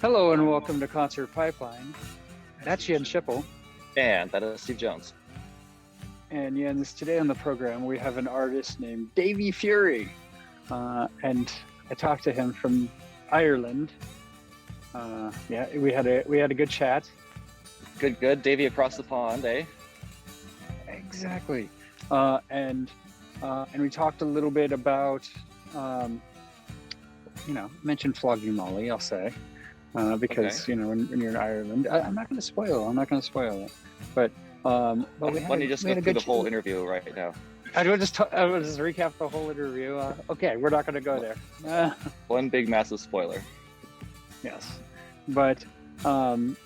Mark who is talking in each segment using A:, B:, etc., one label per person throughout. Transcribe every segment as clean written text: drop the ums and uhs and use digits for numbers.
A: Hello and welcome to Concert Pipeline. That's Yen Schipple.
B: And that is Steve Jones.
A: And Jens, today on the program, we have an artist named Davie Furey. And I talked to him from Ireland. We had a good chat.
B: Good. Davie across the pond, eh?
A: Exactly. And we talked a little bit about, mentioned flogging Molly, I'll say. Because
B: Okay.
A: when you're in Ireland, I'm not going to spoil it, but
B: Why don't you just go through the whole interview right now?
A: I will just recap the whole interview. Okay, we're not going to go there.
B: One big massive spoiler.
A: Yes, but I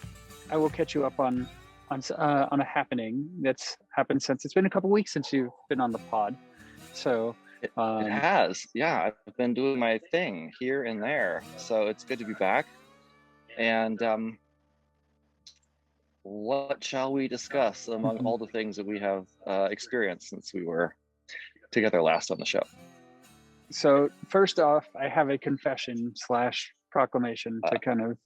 A: will catch you up on a happening that's happened since it's been a couple weeks since you've been on the pod. So
B: It has, yeah. I've been doing my thing here and there, so it's good to be back. And what shall we discuss among all the things that we have experienced since we were together last on the show?
A: So first off, I have a confession / proclamation to kind of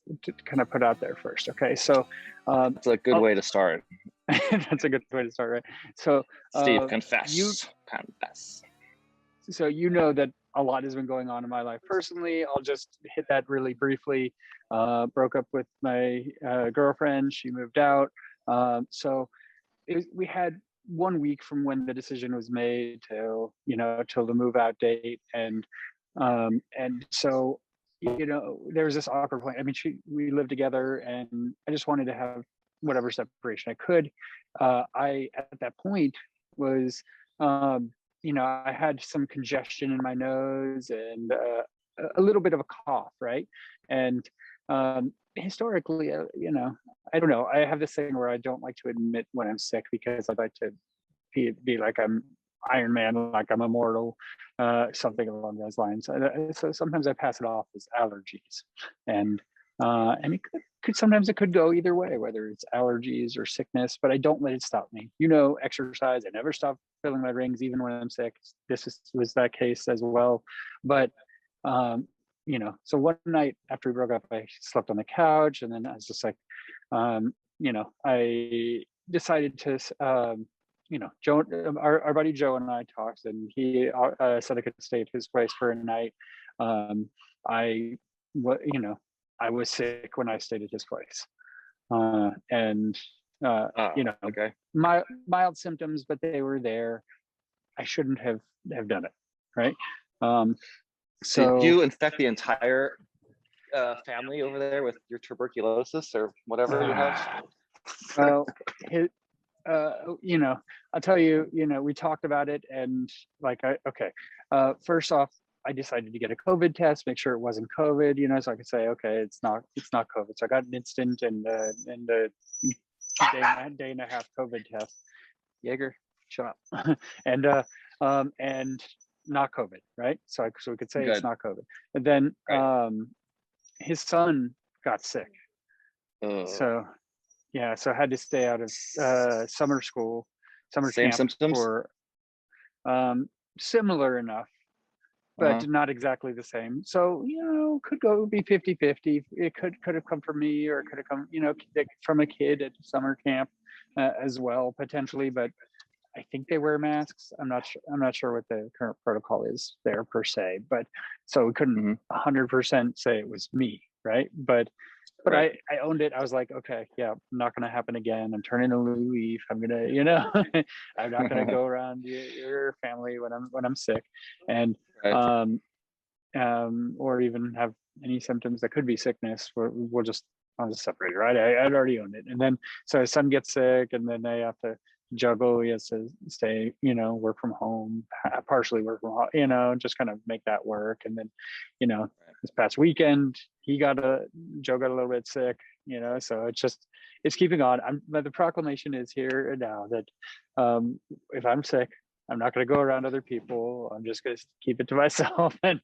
A: put out there first. Okay, so
B: it's a good way to start.
A: That's a good way to start, right? So
B: Steve, confess.
A: Confess. So you know that a lot has been going on in my life personally. I'll just hit that really briefly. Broke up with my girlfriend. She moved out. We had 1 week from when the decision was made till the move out date, and so there was this awkward point. I mean, we lived together, and I just wanted to have whatever separation I could. I at that point was I had some congestion in my nose and a little bit of a cough, right? And historically, I don't know. I have this thing where I don't like to admit when I'm sick because I'd like to be like I'm Iron Man, like I'm immortal, something along those lines. So sometimes I pass it off as allergies, and it could sometimes it could go either way, whether it's allergies or sickness. But I don't let it stop me. Exercise. I never stop filling my rings, even when I'm sick. Was that case as well. But so one night after we broke up, I slept on the couch, and then I was just like, I decided to. Joe, our buddy Joe and I talked, and he said I could stay at his place for a night. I was sick when I stayed at his place,
B: Okay.
A: mild symptoms, but they were there. I shouldn't have done it, right?
B: So did you infect the entire family over there with your tuberculosis or whatever you have?
A: Well, I'll tell you, we talked about it, and first off, I decided to get a COVID test, make sure it wasn't COVID, so I could say, okay, it's not COVID. So I got an instant and a day and a half COVID test. Jaeger, shut up. and not COVID, right? So we could say it's not COVID. And then his son got sick. So I had to stay out of summer
B: Same
A: camp
B: symptoms?
A: for similar enough, but not exactly the same. So, could be 50-50. It could have come from me, or it could have come, from a kid at summer camp as well, potentially. But I think they wear masks. I'm not sure what the current protocol is there per se, but so we couldn't 100% say it was me, right? But right. I owned it. I was like, okay, yeah, not going to happen again. I'm turning a new leaf. I'm gonna, I'm not going to go around your family when I'm sick, and
B: right.
A: or even have any symptoms that could be sickness. I'll just separate it, right? I'd already owned it, and then so his son gets sick, and then they have to juggle. He has to stay, work from home, partially work from home, just kind of make that work. And then, this past weekend, Joe got a little bit sick, so it's keeping on. But the proclamation is here now that if I'm sick, I'm not going to go around other people. I'm just going to keep it to myself and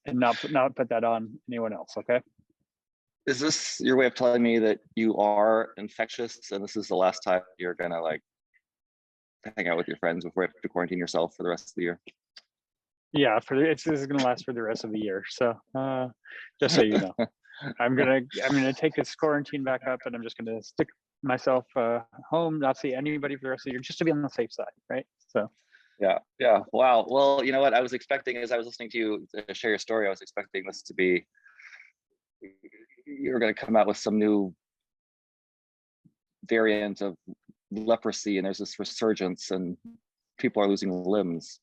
A: not put that on anyone else. Okay.
B: Is this your way of telling me that you are infectious and this is the last time you're gonna hang out with your friends before you have to quarantine yourself for the rest of the year?
A: Yeah, this is gonna last for the rest of the year. So just so you know, I'm gonna take this quarantine back up, and I'm just gonna stick myself home, not see anybody for the rest of the year, just to be on the safe side, right? So
B: Yeah. Wow. Well, you know what I was expecting as I was listening to you share your story, I was expecting this to be, you're going to come out with some new variant of leprosy and there's this resurgence and people are losing limbs.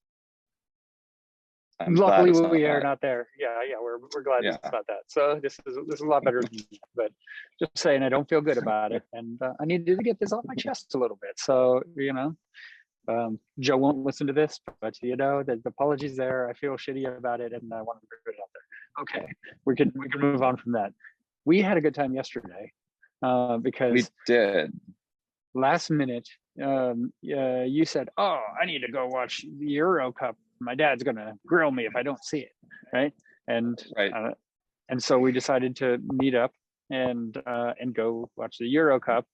B: I'm glad
A: luckily
B: it's not
A: we are
B: that.
A: not there. Yeah, we're glad
B: Yeah.
A: it's not that. So this is a lot better than that. But just saying, I don't feel good about it, and I needed to get this off my chest a little bit. So Joe won't listen to this, but the apologies there. I feel shitty about it, and I want to put it out there. Okay, we can move on from that. We had a good time yesterday because
B: We did.
A: last minute you said, "Oh, I need to go watch the Euro Cup. My dad's gonna grill me if I don't see it," right? And
B: Right.
A: And so we decided to meet up and go watch the Euro Cup.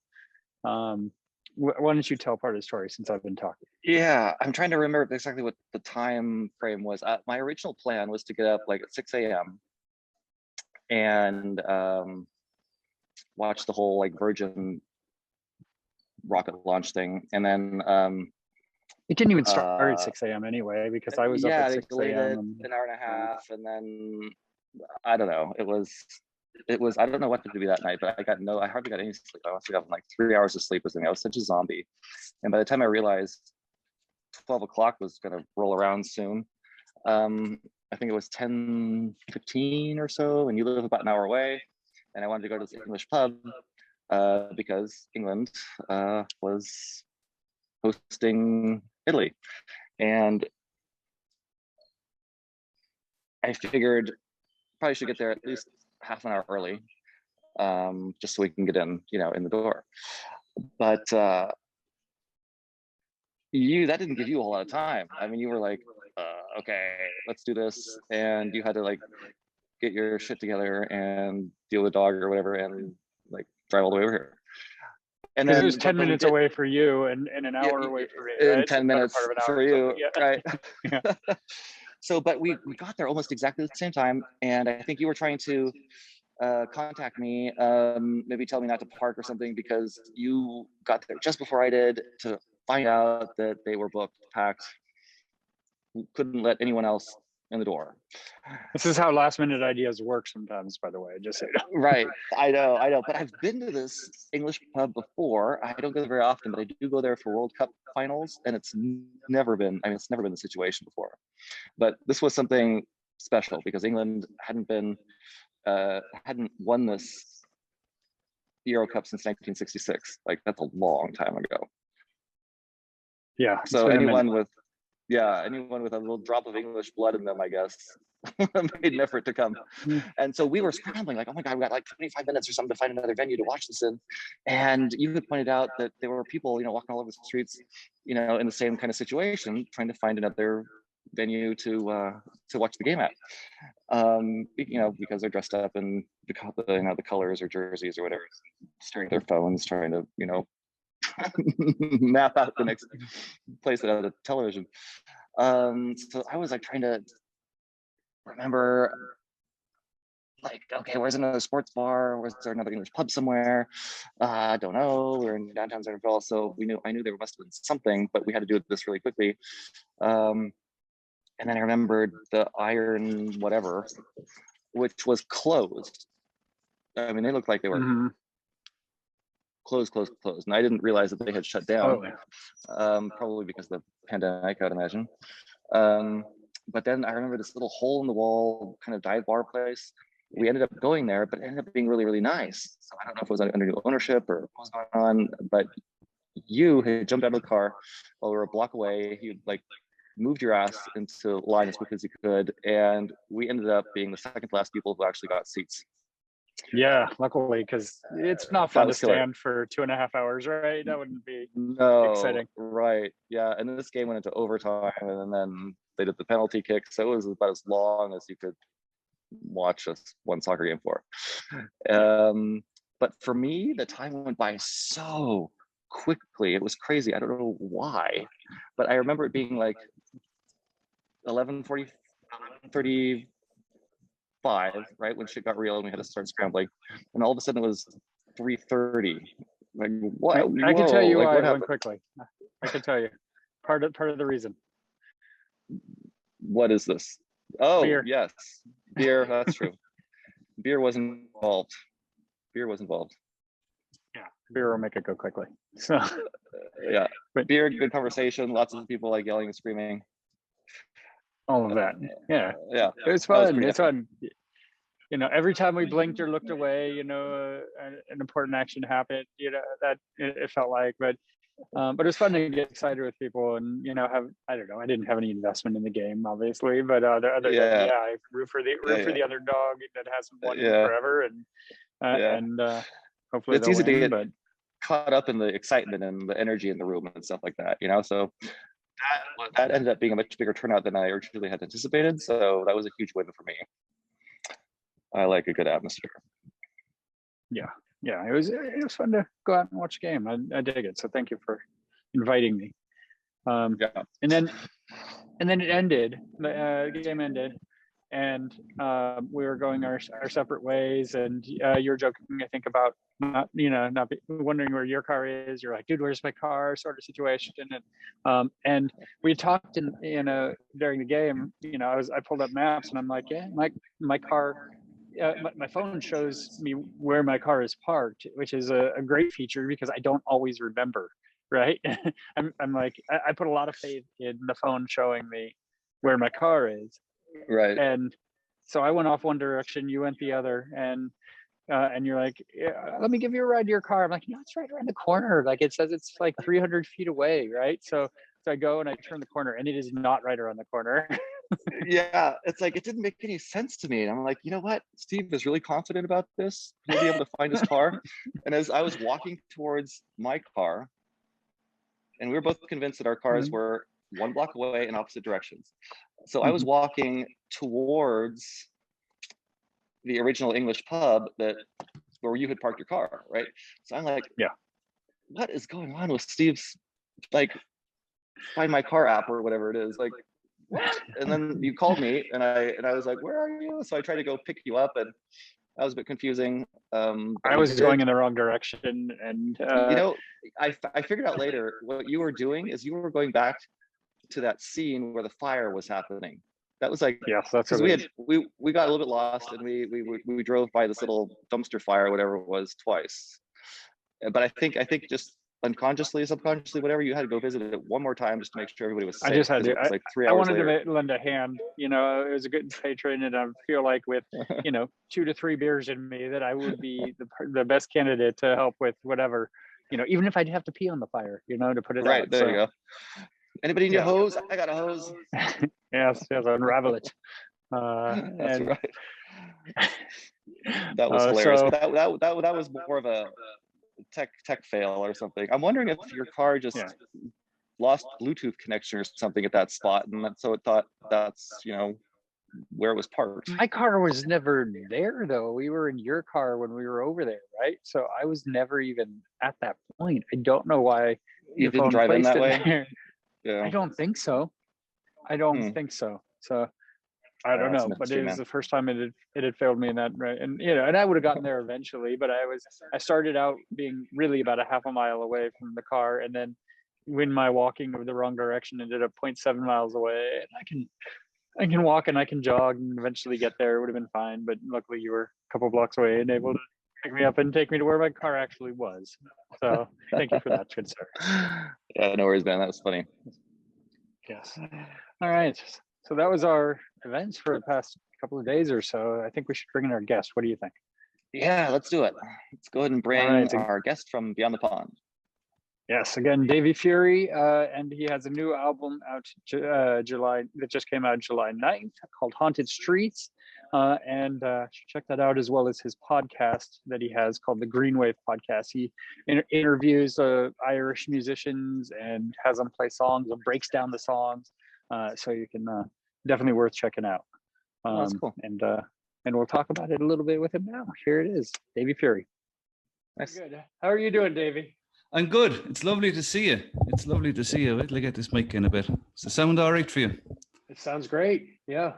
A: Why don't you tell part of the story since I've been talking?
B: Yeah, I'm trying to remember exactly what the time frame was. My original plan was to get up like at 6 a.m. and watch the whole like Virgin rocket launch thing, and then
A: It didn't even start at 6 a.m. anyway, because I was up at
B: they
A: 6
B: delayed it
A: a.m.
B: an hour and a half, and then I don't know. It was I don't know what to do that night, but I hardly got any sleep. I must have gotten like 3 hours of sleep or something. I was such a zombie. And by the time I realized 12 o'clock was gonna roll around soon, I think it was 10:15 or so, and you live about an hour away, and I wanted to go to this English pub because England was hosting Italy, and I figured probably should get there at least half an hour early, just so we can get in, in the door. But that didn't give you a whole lot of time. I mean, you were like, okay, let's do this, and you had to like get your shit together and deal with the dog or whatever, and like drive all the way over here. And then
A: it was 10 minutes away for you and an hour away for me, right?
B: In 10 minutes for you,
A: yeah.
B: right? Yeah. So, but we got there almost exactly the same time, and I think you were trying to contact me, maybe tell me not to park or something, because you got there just before I did, to find out that they were booked, packed, couldn't let anyone else in the door.
A: This is how last minute ideas work sometimes, by the way, just so you know.
B: Right. I know. But I've been to this English pub before. I don't go there very often, but I do go there for World Cup finals, and it's never been the situation before. But this was something special because England hadn't won this Euro Cup since 1966. Like, that's a long time ago.
A: Yeah.
B: So anyone with a little drop of English blood in them, I guess, made an effort to come. And so we were scrambling, like, oh my God, we got like 25 minutes or something to find another venue to watch this in. And you had pointed out that there were people, walking all over the streets, in the same kind of situation, trying to find another venue to watch the game at. Because they're dressed up in the colors or jerseys or whatever, staring at their phones, trying to, map out the next place that had a television. So I was like trying to remember, like, okay, where's another sports bar? Was there another English pub somewhere? I don't know. We're in downtown Centerville, so I knew there must have been something, but we had to do this really quickly. And then I remembered the Iron whatever, which was closed. I mean, they looked like they were closed. And I didn't realize that they had shut down, probably because of the pandemic, I'd imagine. But then I remember this little hole in the wall kind of dive bar place. We ended up going there, but it ended up being really, really nice. So I don't know if it was under new ownership or what was going on, but you had jumped out of the car while we were a block away. You like moved your ass into line as quick as you could, and we ended up being the second to last people who actually got seats.
A: Yeah, luckily, because it's not fun to stand for 2.5 hours, right? That wouldn't be exciting.
B: Right. Yeah. And then this game went into overtime, and then they did the penalty kick. So it was about as long as you could watch one soccer game for. But for me, the time went by so quickly. It was crazy. I don't know why, but I remember it being like 11:45 35, right when shit got real and we had to start scrambling, and all of a sudden it was 3:30. Like what?
A: I can tell you
B: like,
A: why
B: what
A: it went
B: happened?
A: quickly. I can tell you part of the reason.
B: What is this? Oh,
A: Beer.
B: yes, beer. That's true. Beer was involved.
A: Yeah, beer will make it go quickly. So
B: Yeah,
A: but
B: beer, good conversation, lots of people like yelling and screaming.
A: all of that. Yeah,
B: Yeah,
A: it was
B: that was
A: fun.
B: pretty
A: It's fun. You know, every time we blinked or looked away, you know, an important action happened. You know, that it felt like, but it was fun to get excited with people, and you know, I don't know, I didn't have any investment in the game, obviously, but other than
B: Yeah,
A: I root for the underdog that hasn't won in
B: yeah,
A: forever,
B: yeah.
A: and hopefully
B: It's
A: they'll
B: easy to
A: win.
B: get
A: But
B: caught up in the excitement and the energy in the room and stuff like that, you know. So that ended up being a much bigger turnout than I originally had anticipated. So that was a huge win for me. I like a good atmosphere.
A: yeah, it was fun to go out and watch a game. I dig it. So thank you for inviting me.
B: Yeah.
A: And then it ended. The game ended, and we were going our separate ways. And you were joking, I think, about not wondering where your car is. You're like, dude, where's my car? Sort of situation. And we talked during the game. You know, I pulled up maps, and I'm like, yeah, my car. My phone shows me where my car is parked, which is a great feature because I don't always remember. Right? I'm like, I put a lot of faith in the phone showing me where my car is.
B: Right.
A: And so I went off one direction, you went the other, and you're like, yeah, let me give you a ride to your car. I'm like, no, it's right around the corner. Like it says it's like 300 feet away, right? So I go and I turn the corner, and it is not right around the corner.
B: Yeah, it's like it didn't make any sense to me. And I'm like, you know what? Steve is really confident about this. He'll be able to find his car. And as I was walking towards my car, and we were both convinced that our cars were one block away in opposite directions. So I was walking towards the original English pub where you had parked your car, right? So I'm like,
A: yeah,
B: what is going on with Steve's like Find My Car app or whatever it is? Like, what? And then you called me, and I was like, where are you? So I tried to go pick you up, and that was a bit confusing.
A: I was going in the wrong direction, and
B: you know, I figured out later what you were doing is you were going back to that scene where the fire was happening. That was like,
A: yes, that's
B: because we got a little bit lost, and we drove by this little dumpster fire, whatever it was, twice. But I think just unconsciously, subconsciously, whatever, you had to go visit it one more time just to make sure everybody was safe.
A: I just had to.
B: It was like 3
A: I
B: hours
A: wanted
B: later.
A: to lend a hand. You know, it was a good patron, and I feel like with 2 to 3 beers in me, that I would be the best candidate to help with whatever. You know, even if I'd have to pee on the fire, to put it out.
B: Right, there you go. Anybody need a hose? I got a hose.
A: yes, unravel it.
B: That's
A: and,
B: right. That was hilarious.
A: So,
B: But that was more of a tech fail or something. I'm wondering if your car just lost Bluetooth connection or something at that spot, and so it thought that's where it was parked.
A: My car was never there though. We were in your car when we were over there, right? So I was never even at that point. I don't know why
B: you didn't drive in that way.
A: There.
B: Yeah,
A: I don't think so. So I don't know, but it was the first time it had failed me in that, right? And and I would have gotten there eventually, but I started out being really about a half a mile away from the car, and then when my walking of the wrong direction ended up 0.7 miles away, and I can walk and I can jog and eventually get there. It would have been fine, but luckily you were a couple blocks away and able to pick me up and take me to where my car actually was. So thank you for that, good sir.
B: Yeah, no worries, man. That was funny.
A: Yes. All right. So that was our events for the past couple of days or so. I think we should bring in our guest. What do you think?
B: Yeah, let's do it. Let's go ahead and bring our guest from beyond the pond.
A: Yes, again, Davie Furey, and he has a new album out that just came out July 9th called Haunted Streets, and check that out, as well as his podcast that he has called the Green Wave Podcast. He interviews Irish musicians and has them play songs and breaks down the songs, so you can definitely worth checking out.
B: That's cool.
A: And we'll talk about it a little bit with him now. Here it is, Davie Furey.
B: Nice.
A: Good. How are you doing, Davie?
C: I'm good. It's lovely to see you. Wait till I get this mic in a bit. Does it sound all right for you?
A: It sounds great. Yeah.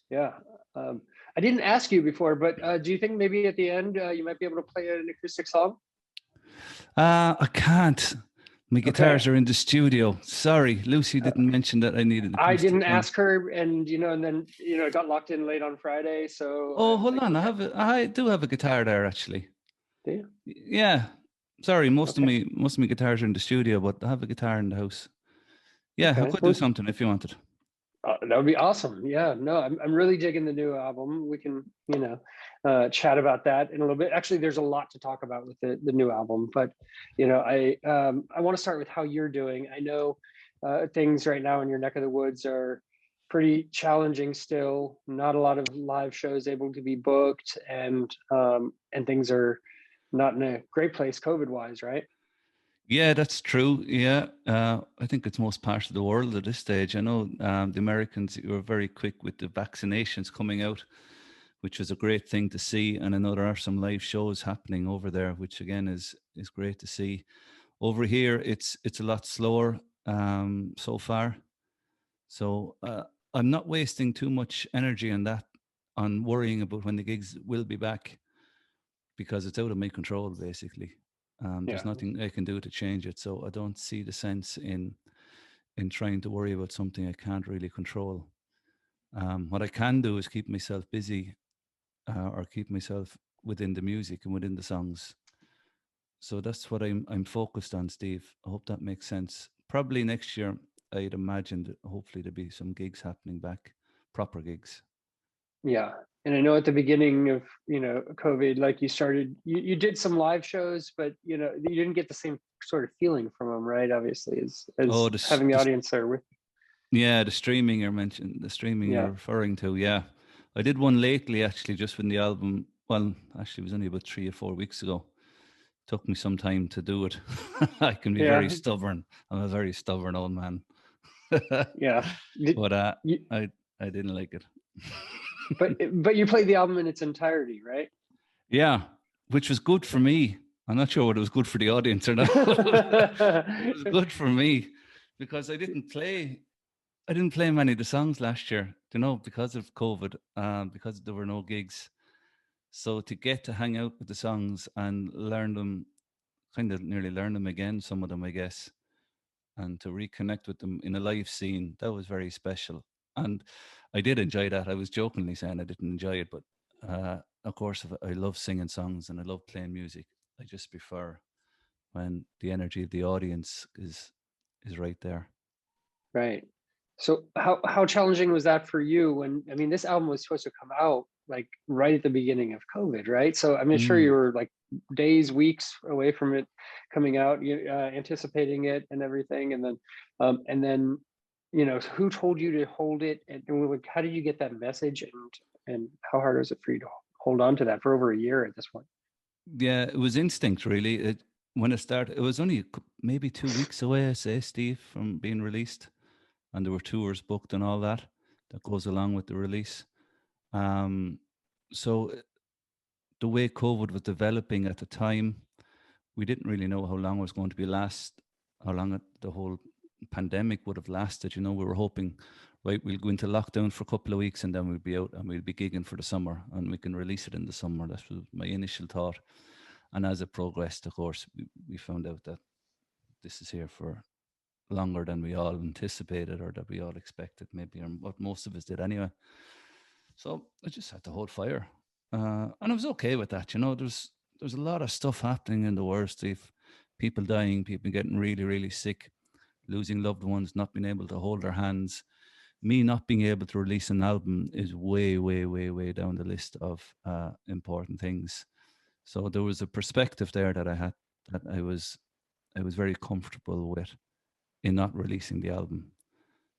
D: Yeah. I didn't ask you before, but do you think maybe at the end you might be able to play an acoustic song?
C: I can't. My guitars are in the studio. Sorry, Lucy didn't mention that I needed
D: I
C: acoustic
D: didn't
C: one.
D: ask her, and then it got locked in late on Friday. So
C: Oh, hold on. I do have a guitar there actually.
D: Do you?
C: Yeah. Sorry, most of my guitars are in the studio, but I have a guitar in the house. Yeah, I could do something if you wanted.
D: That would be awesome. Yeah, no, I'm really digging the new album. We can, chat about that in a little bit. Actually, there's a lot to talk about with the new album, but I want to start with how you're doing. I know things right now in your neck of the woods are pretty challenging still. Not a lot of live shows able to be booked, and things are not in a great place COVID wise, right?
C: Yeah, that's true. Yeah, I think it's most parts of the world at this stage. I know the Americans were very quick with the vaccinations coming out, which was a great thing to see. And I know there are some live shows happening over there, which again is great to see. Over here, it's a lot slower so far. So I'm not wasting too much energy on that, on worrying about when the gigs will be back, because it's out of my control basically. There's nothing I can do to change it, so I don't see the sense in trying to worry about something I can't really control. What I can do is keep myself busy, or keep myself within the music and within the songs. So that's what I'm focused on, Steve. I hope that makes sense. Probably next year, I'd imagine that hopefully there'll be some gigs happening back, proper gigs.
D: Yeah. And I know at the beginning of, COVID, like you did some live shows, but, you didn't get the same sort of feeling from them, right? Obviously, as having the audience there with.
C: Yeah, the streaming you're referring to. Yeah. I did one lately, actually, just when the album, well, actually, it was only about 3 or 4 weeks ago. Took me some time to do it. I can be very stubborn. I'm a very stubborn old man.
D: Yeah.
C: But I didn't like it.
D: but you played the album in its entirety, right?
C: Yeah, which was good for me. I'm not sure whether it was good for the audience or not. It was good for me because I didn't play many of the songs last year, because of COVID, because there were no gigs. So to get to hang out with the songs and learn them, kind of nearly learn them again, some of them, I guess, and to reconnect with them in a live scene, that was very special. And I did enjoy that. I was jokingly saying I didn't enjoy it, but of course, I love singing songs and I love playing music. I just prefer when the energy of the audience is right there.
D: Right. So how challenging was that for you when, this album was supposed to come out like right at the beginning of COVID, right? So sure you were like days, weeks away from it coming out, anticipating it and everything. And then, who told you to hold it? And like, how did you get that message? And how hard was it for you to hold on to that for over a year at this point?
C: Yeah, it was instinct, really. When it started, it was only maybe 2 weeks away, I say, Steve, from being released. And there were tours booked and all that goes along with the release. So the way COVID was developing at the time, we didn't really know how long it was going to be how long the whole pandemic would have lasted. We were hoping, right, we'll go into lockdown for a couple of weeks and then we'll be out and we'll be gigging for the summer and we can release it in the summer. That was my initial thought. And as it progressed, of course, we found out that this is here for longer than we all anticipated or that we all expected, maybe, or what most of us did anyway. So I just had to hold fire. And I was okay with that. There's a lot of stuff happening in the world, Steve. People dying, people getting really, really sick, losing loved ones, not being able to hold their hands. Me not being able to release an album is way, way, way, way down the list of important things. So there was a perspective there that I had that I was very comfortable with in not releasing the album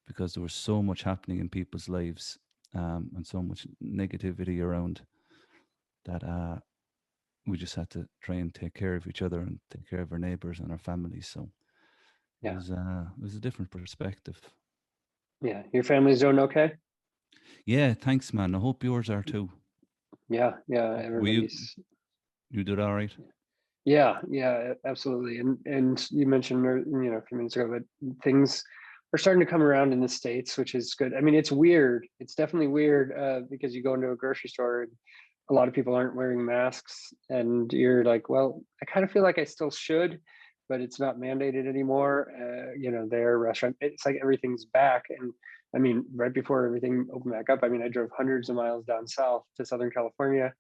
C: because there was so much happening in people's lives and so much negativity around that we just had to try and take care of each other and take care of our neighbors and our families. So it was a different perspective.
D: Yeah. Your family's doing okay?
C: Yeah, thanks, man. I hope yours are too.
D: Yeah. Everybody's.
C: You did all right?
D: Yeah, absolutely. And you mentioned, a few minutes ago that things are starting to come around in the States, which is good. I mean, it's weird. It's definitely weird because you go into a grocery store and a lot of people aren't wearing masks, and you're like, well, I kind of feel like I still should, but it's not mandated anymore. You know, their restaurant, it's like everything's back. And I mean, right before everything opened back up, I mean, I drove hundreds of miles down south to Southern California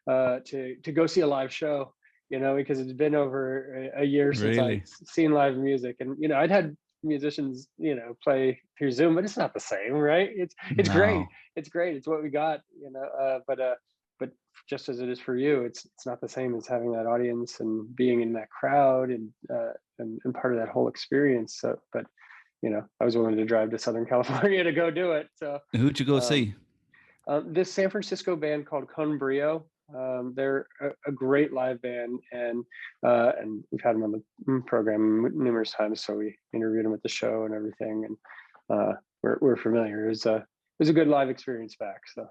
D: to go see a live show, you know, because it's been over a year since I've
C: Really?
D: seen live music. And, you know, I'd had musicians, you know, play through Zoom, but it's not the same, right? It's great.
C: No.
D: It's great. It's what we got, you know, but just as it is for you, it's not the same as having that audience and being in that crowd and part of that whole experience. So, but you know, I was willing to drive to Southern California to go do it. So
C: Who'd you go see?
D: this San Francisco band called Con Brio. They're a great live band, and we've had them on the program numerous times. So we interviewed them at the show and everything, and we're familiar. It was a good live experience back. So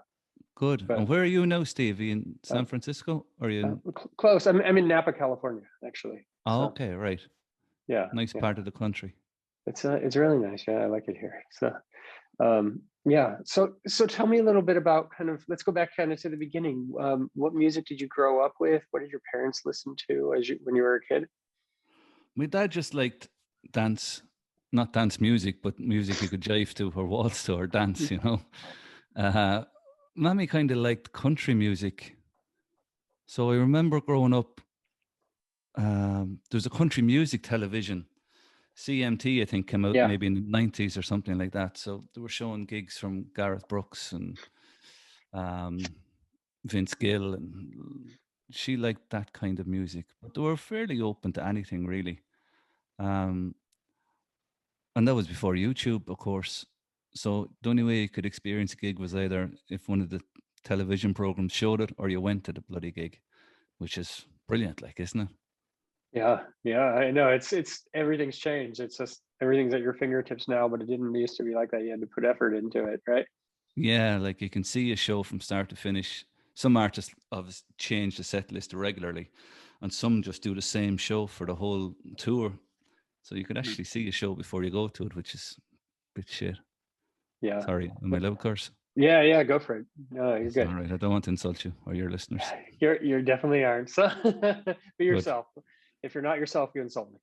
C: Good.
D: but,
C: And where are you now, Steve? Are you in San Francisco? Or are you in...
D: close? I'm in Napa, California, actually.
C: Oh,
D: So,
C: okay, right.
D: yeah,
C: Nice part of the country.
D: it's really nice. Yeah, I like it here. So yeah. So tell me a little bit about let's go back kind of to the beginning. What music did you grow up with? What did your parents listen to when you were a kid?
C: My dad just liked dance, not dance music, but music you could jive to or waltz to or dance, you know. Mammy kind of liked country music. So I remember growing up, there was a country music television. CMT, I think, came out maybe in the 90s or something like that. So they were showing gigs from Gareth Brooks and Vince Gill, and she liked that kind of music. But they were fairly open to anything, really. And that was before YouTube, of course. So the only way you could experience a gig was either if one of the television programs showed it, or you went to the bloody gig, which is brilliant, like, isn't it?
D: Yeah, I know. It's everything's changed. It's just everything's at your fingertips now, but it didn't used to be like that. You had to put effort into it, right?
C: Yeah, like you can see a show from start to finish. Some artists have changed the set list regularly, and some just do the same show for the whole tour. So you could actually see a show before you go to it, which is a bit shit.
D: Yeah.
C: Sorry, am I allowed curse?
D: Yeah, go for it. No, you're good.
C: All right, I don't want to insult you or your listeners.
D: You're definitely aren't. So be yourself. If you're not yourself, you insult me.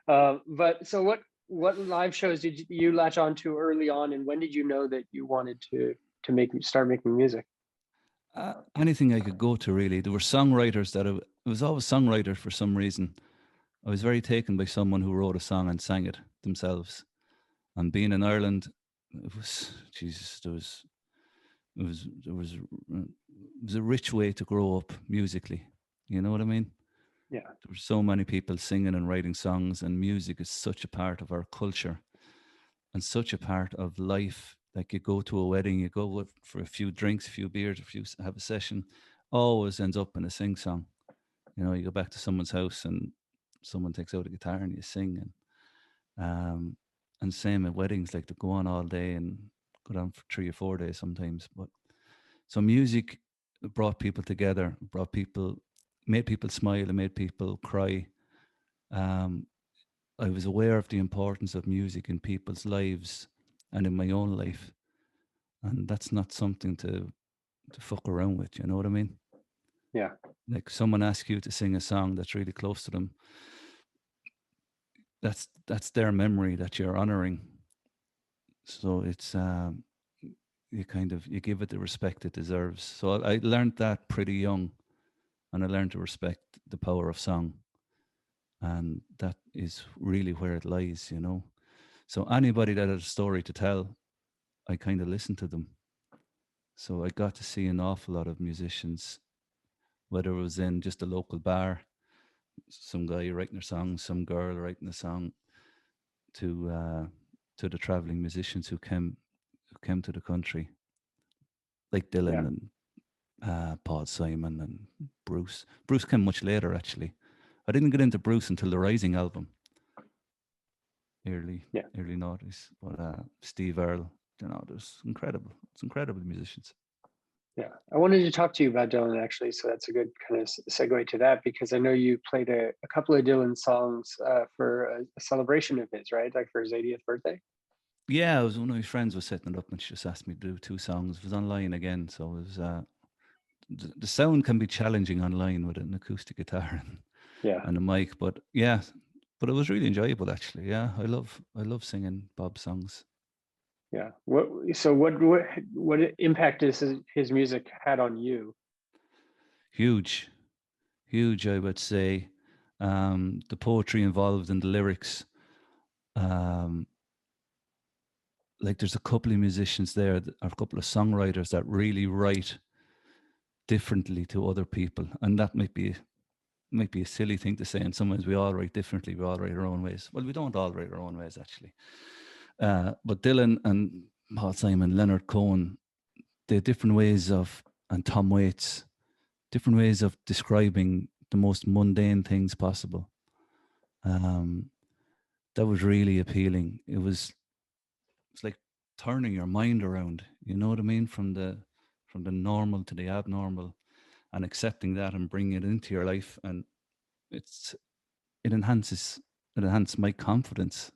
D: But so what live shows did you latch on to early on, and when did you know that you wanted to start making music?
C: Anything I could go to, really. There were songwriters that it was always songwriters for some reason. I was very taken by someone who wrote a song and sang it themselves. And being in Ireland, it was Jesus. It was a rich way to grow up musically. You know what I mean?
D: Yeah.
C: There were so many people singing and writing songs, and music is such a part of our culture and such a part of life. Like, you go to a wedding, you go for a few drinks, a few beers, have a session, always ends up in a sing song. You know, you go back to someone's house and someone takes out a guitar and you sing, and same at weddings, like, they go on all day and go on for 3 or 4 days sometimes. But so music brought people together, made people smile and made people cry. I was aware of the importance of music in people's lives and in my own life, and that's not something to fuck around with. You know what I mean?
D: Yeah.
C: Like, someone asks you to sing a song that's really close to them. That's their memory that you're honoring. So it's you give it the respect it deserves. So I learned that pretty young, and I learned to respect the power of song, and that is really where it lies, you know. So anybody that had a story to tell, I kind of listened to them. So I got to see an awful lot of musicians, whether it was in just a local bar, some guy writing a song, some girl writing a song, to the traveling musicians who came to the country, like Dylan and Paul Simon and Bruce. Bruce came much later, actually. I didn't get into Bruce until the Rising album, early noughties. But Steve Earle, you know, it's incredible musicians.
D: Yeah, I wanted to talk to you about Dylan actually, so that's a good kind of segue to that, because I know you played a couple of Dylan songs for a celebration of his, right? Like for his 80th birthday.
C: Yeah, I was one of my friends was setting it up, and she just asked me to do 2 songs. It was online again, so it was the sound can be challenging online with an acoustic guitar
D: Yeah,
C: and a mic, but yeah, but it was really enjoyable actually. Yeah, I love singing Bob's songs.
D: yeah. What impact is his music had on you?
C: Huge, huge, I would say. The poetry involved in the lyrics. Um, like there's a couple of musicians there, or a couple of songwriters that really write differently to other people, and that might be a silly thing to say. And sometimes we all write differently. We all write our own ways. Well, we don't all write our own ways actually. But Dylan and Paul Simon, Leonard Cohen, they had different ways of, and Tom Waits, different ways of describing the most mundane things possible. That was really appealing. It's like turning your mind around. You know what I mean? From the normal to the abnormal, and accepting that and bringing it into your life, and it enhances my confidence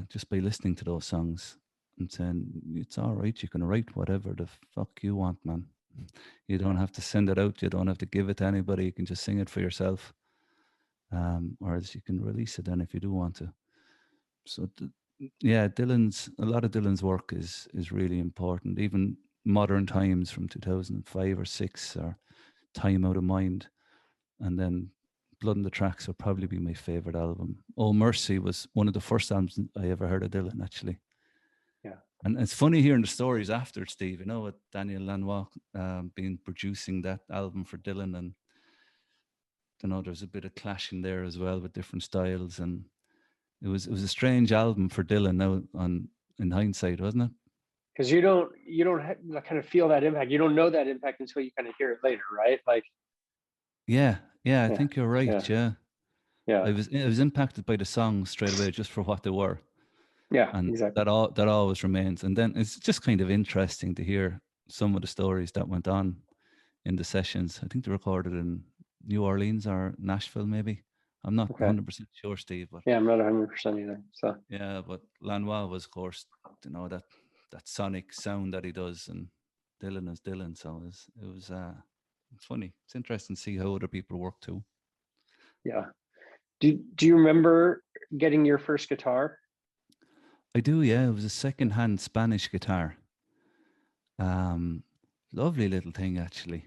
C: just by listening to those songs and saying it's all right. You can write whatever the fuck you want, man. You don't have to send it out. You don't have to give it to anybody. You can just sing it for yourself, or else you can release it then if you do want to. So yeah, a lot of Dylan's work is really important. Even Modern Times from 2005 or 6, or Time Out of Mind, and then Blood on the Tracks will probably be my favorite album. Oh Mercy was one of the first albums I ever heard of Dylan actually.
D: Yeah.
C: And it's funny hearing the stories after, Steve, you know, with Daniel Lanois being producing that album for Dylan, and you know there's a bit of clashing there as well with different styles, and it was a strange album for Dylan now in hindsight, wasn't it?
D: Because you don't kind of feel that impact. You don't know that impact until you kind of hear it later, right? Like,
C: Yeah, I think you're right.
D: yeah.
C: I was impacted by the songs straight away just for what they were.
D: Yeah,
C: And
D: exactly.
C: that always remains. And then it's just kind of interesting to hear some of the stories that went on in the sessions. I think they recorded in New Orleans or Nashville, maybe. I'm not 100% sure, Steve, but
D: yeah, I'm not 100% either. So
C: yeah, but Lanois was, of course, you know, that sonic sound that he does, and Dylan is Dylan. So it's funny. It's interesting to see how other people work too.
D: yeah. Do you remember getting your first guitar?
C: I do, yeah. It was a second-hand Spanish guitar. Lovely little thing actually.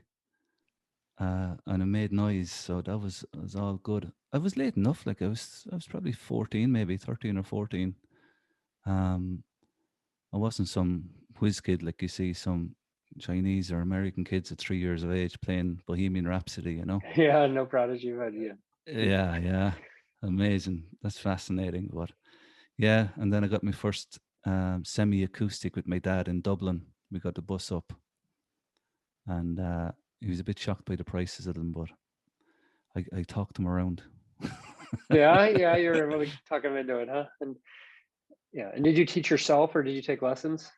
C: And it made noise, so that was all good. I was late enough, like I was probably 14, maybe 13 or 14. I wasn't some whiz kid like you see some Chinese or American kids at 3 years of age playing Bohemian Rhapsody, you know?
D: Yeah, no Prodigy, but yeah.
C: Yeah. Amazing. That's fascinating. But yeah, and then I got my first semi-acoustic with my dad in Dublin. We got the bus up, and he was a bit shocked by the prices of them, but I talked him around.
D: yeah, you're able to talk him into it, huh? And yeah, and did you teach yourself or did you take lessons?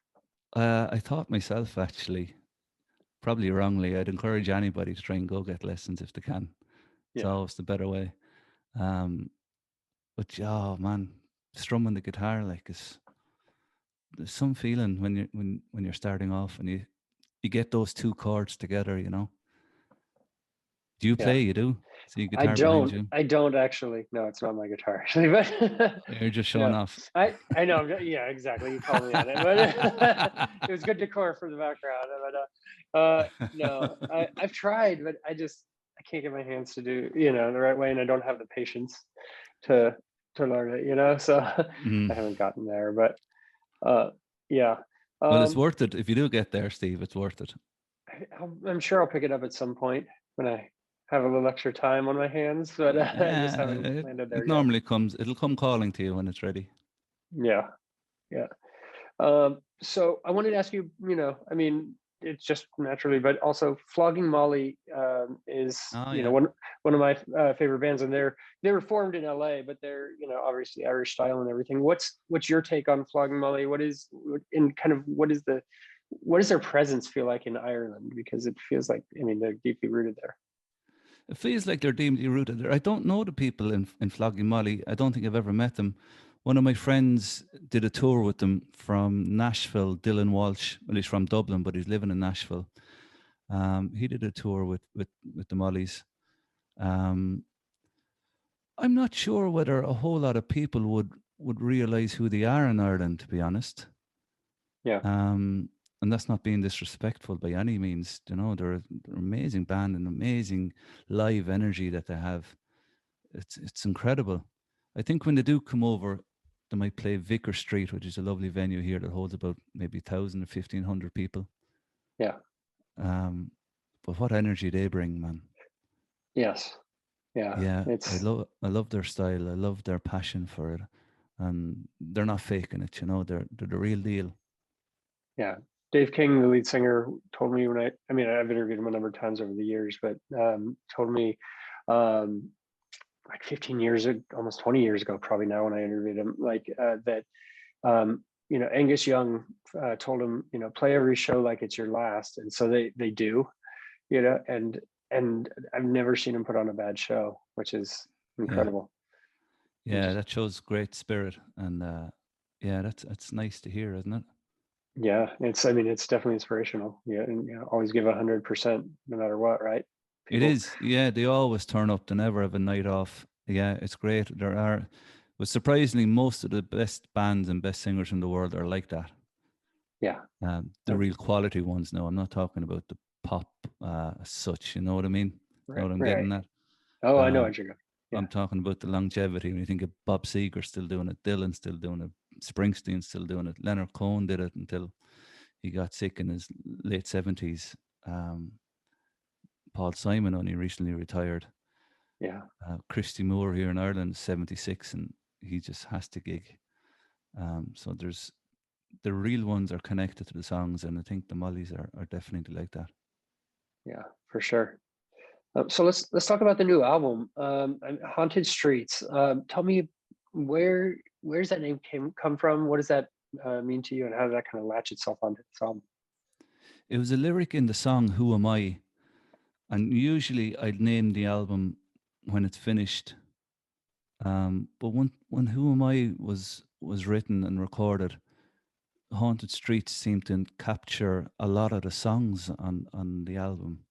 C: I taught myself actually, probably wrongly. I'd encourage anybody to try and go get lessons if they can. It's always the better way. But oh man, strumming the guitar there's some feeling when you're starting off and you get those two chords together, you know. Do you play? You do? See guitar behind you?
D: I don't actually. No, it's not my guitar actually, but
C: You're just showing off.
D: I know. Yeah, exactly. You called me on it, but it was good decor for the background. But no, I've tried, but I can't get my hands to do the right way, and I don't have the patience to learn it. So I haven't gotten there, but yeah.
C: Well, it's worth it if you do get there, Steve. It's worth it.
D: I'm sure I'll pick it up at some point when I have a little extra time on my hands, but I just haven't landed there
C: yet.
D: Normally
C: it'll come calling to you when it's ready.
D: Yeah. So I wanted to ask you, I mean, it's just naturally, but also Flogging Molly is, one of my favorite bands, and they were formed in LA, but they're, obviously Irish style and everything. What's your take on Flogging Molly? What is the what does their presence feel like in Ireland? Because it feels like, I mean, they're deeply rooted there.
C: It feels like they're deeply rooted there. I don't know the people in Flogging Molly. I don't think I've ever met them. One of my friends did a tour with them from Nashville, Dylan Walsh. Well, he's from Dublin, but he's living in Nashville. He did a tour with the Mollies. I'm not sure whether a whole lot of people would realize who they are in Ireland, to be honest.
D: Yeah.
C: And that's not being disrespectful by any means. You know, they're an amazing band and amazing live energy that they have. It's incredible. I think when they do come over, they might play Vicar Street, which is a lovely venue here that holds about maybe 1,000 or 1,500 people.
D: Yeah.
C: But what energy they bring, man.
D: Yes. Yeah.
C: Yeah. I love their style. I love their passion for it. And they're not faking it, you know, they're the real deal.
D: Yeah. Dave King, the lead singer, told me when I mean, I've interviewed him a number of times over the years, but told me like 15 years ago, almost 20 years ago, probably now when I interviewed him, like that, you know, Angus Young told him, you know, play every show like it's your last. And so they do, you know, and I've never seen him put on a bad show, which is incredible.
C: Yeah, that shows great spirit. And yeah, that's nice to hear, isn't it?
D: Yeah, I mean, it's definitely inspirational. Yeah, and you know, always give 100% no matter what, right? People,
C: It is. Yeah, they always turn up. They never have a night off. Yeah, it's great. But surprisingly, most of the best bands and best singers in the world are like that.
D: Yeah.
C: The real quality ones now. I'm not talking about the pop as such, you know what I mean?
D: Right,
C: You know what I'm getting at?
D: Oh, I know what you're going. Yeah.
C: I'm talking about the longevity. When you think of Bob Seger still doing it, Dylan still doing it, Springsteen still doing it, Leonard Cohen did it until he got sick in his late 70s. Paul Simon only recently retired.
D: Yeah.
C: Christy Moore here in Ireland is 76 and he just has to gig. So there's the real ones are connected to the songs, and I think the Mollies are definitely like that.
D: Yeah, for sure. So let's talk about the new album, Haunted Streets. Tell me where's that name come from? What does that mean to you, and how did that kind of latch itself onto this album?
C: It was a lyric in the song "Who Am I," and usually I'd name the album when it's finished. But when "Who Am I" was written and recorded, Haunted Streets seemed to capture a lot of the songs on the album.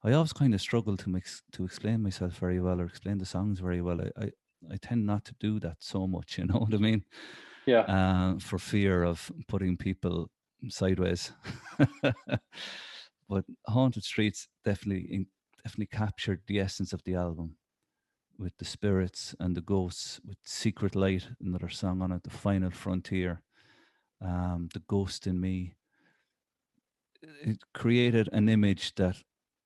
C: I always kind of struggle to explain myself very well or explain the songs very well. I tend not to do that so much, you know what I mean?
D: Yeah.
C: For fear of putting people sideways. But Haunted Streets definitely captured the essence of the album with the spirits and the ghosts, with Secret Light, another song on it, The Final Frontier, The Ghost in Me. It created an image that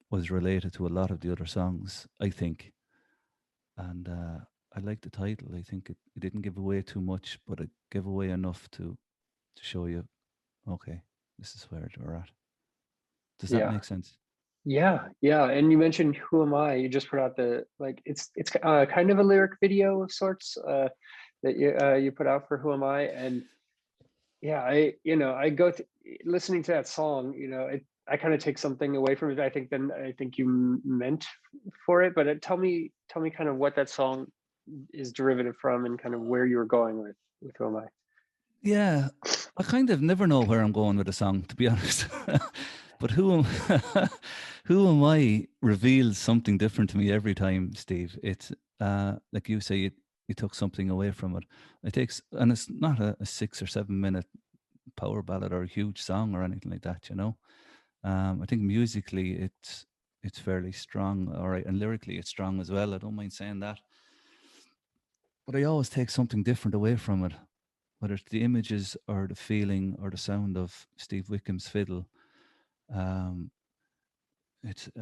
C: was related to a lot of the other songs, I think. And I like the title. I think it didn't give away too much, but it gave away enough to show you, okay, this is where we're at. Does that make sense?
D: Yeah. And you mentioned "Who Am I?" You just put out it's kind of a lyric video of sorts that you put out for "Who Am I?" And yeah, I go listening to that song, I kind of take something away from it. I think you meant for it, but tell me kind of what that song is derivative from and kind of where you were going with "Who Am I?"
C: Yeah, I kind of never know where I'm going with a song, to be honest. But who am I reveals something different to me every time, Steve. It's like you say, you took something away from it. And it's not a 6 or 7 minute power ballad or a huge song or anything like that, you know. I think musically it's fairly strong, all right, and lyrically it's strong as well. I don't mind saying that. But I always take something different away from it, whether it's the images or the feeling or the sound of Steve Wickham's fiddle. I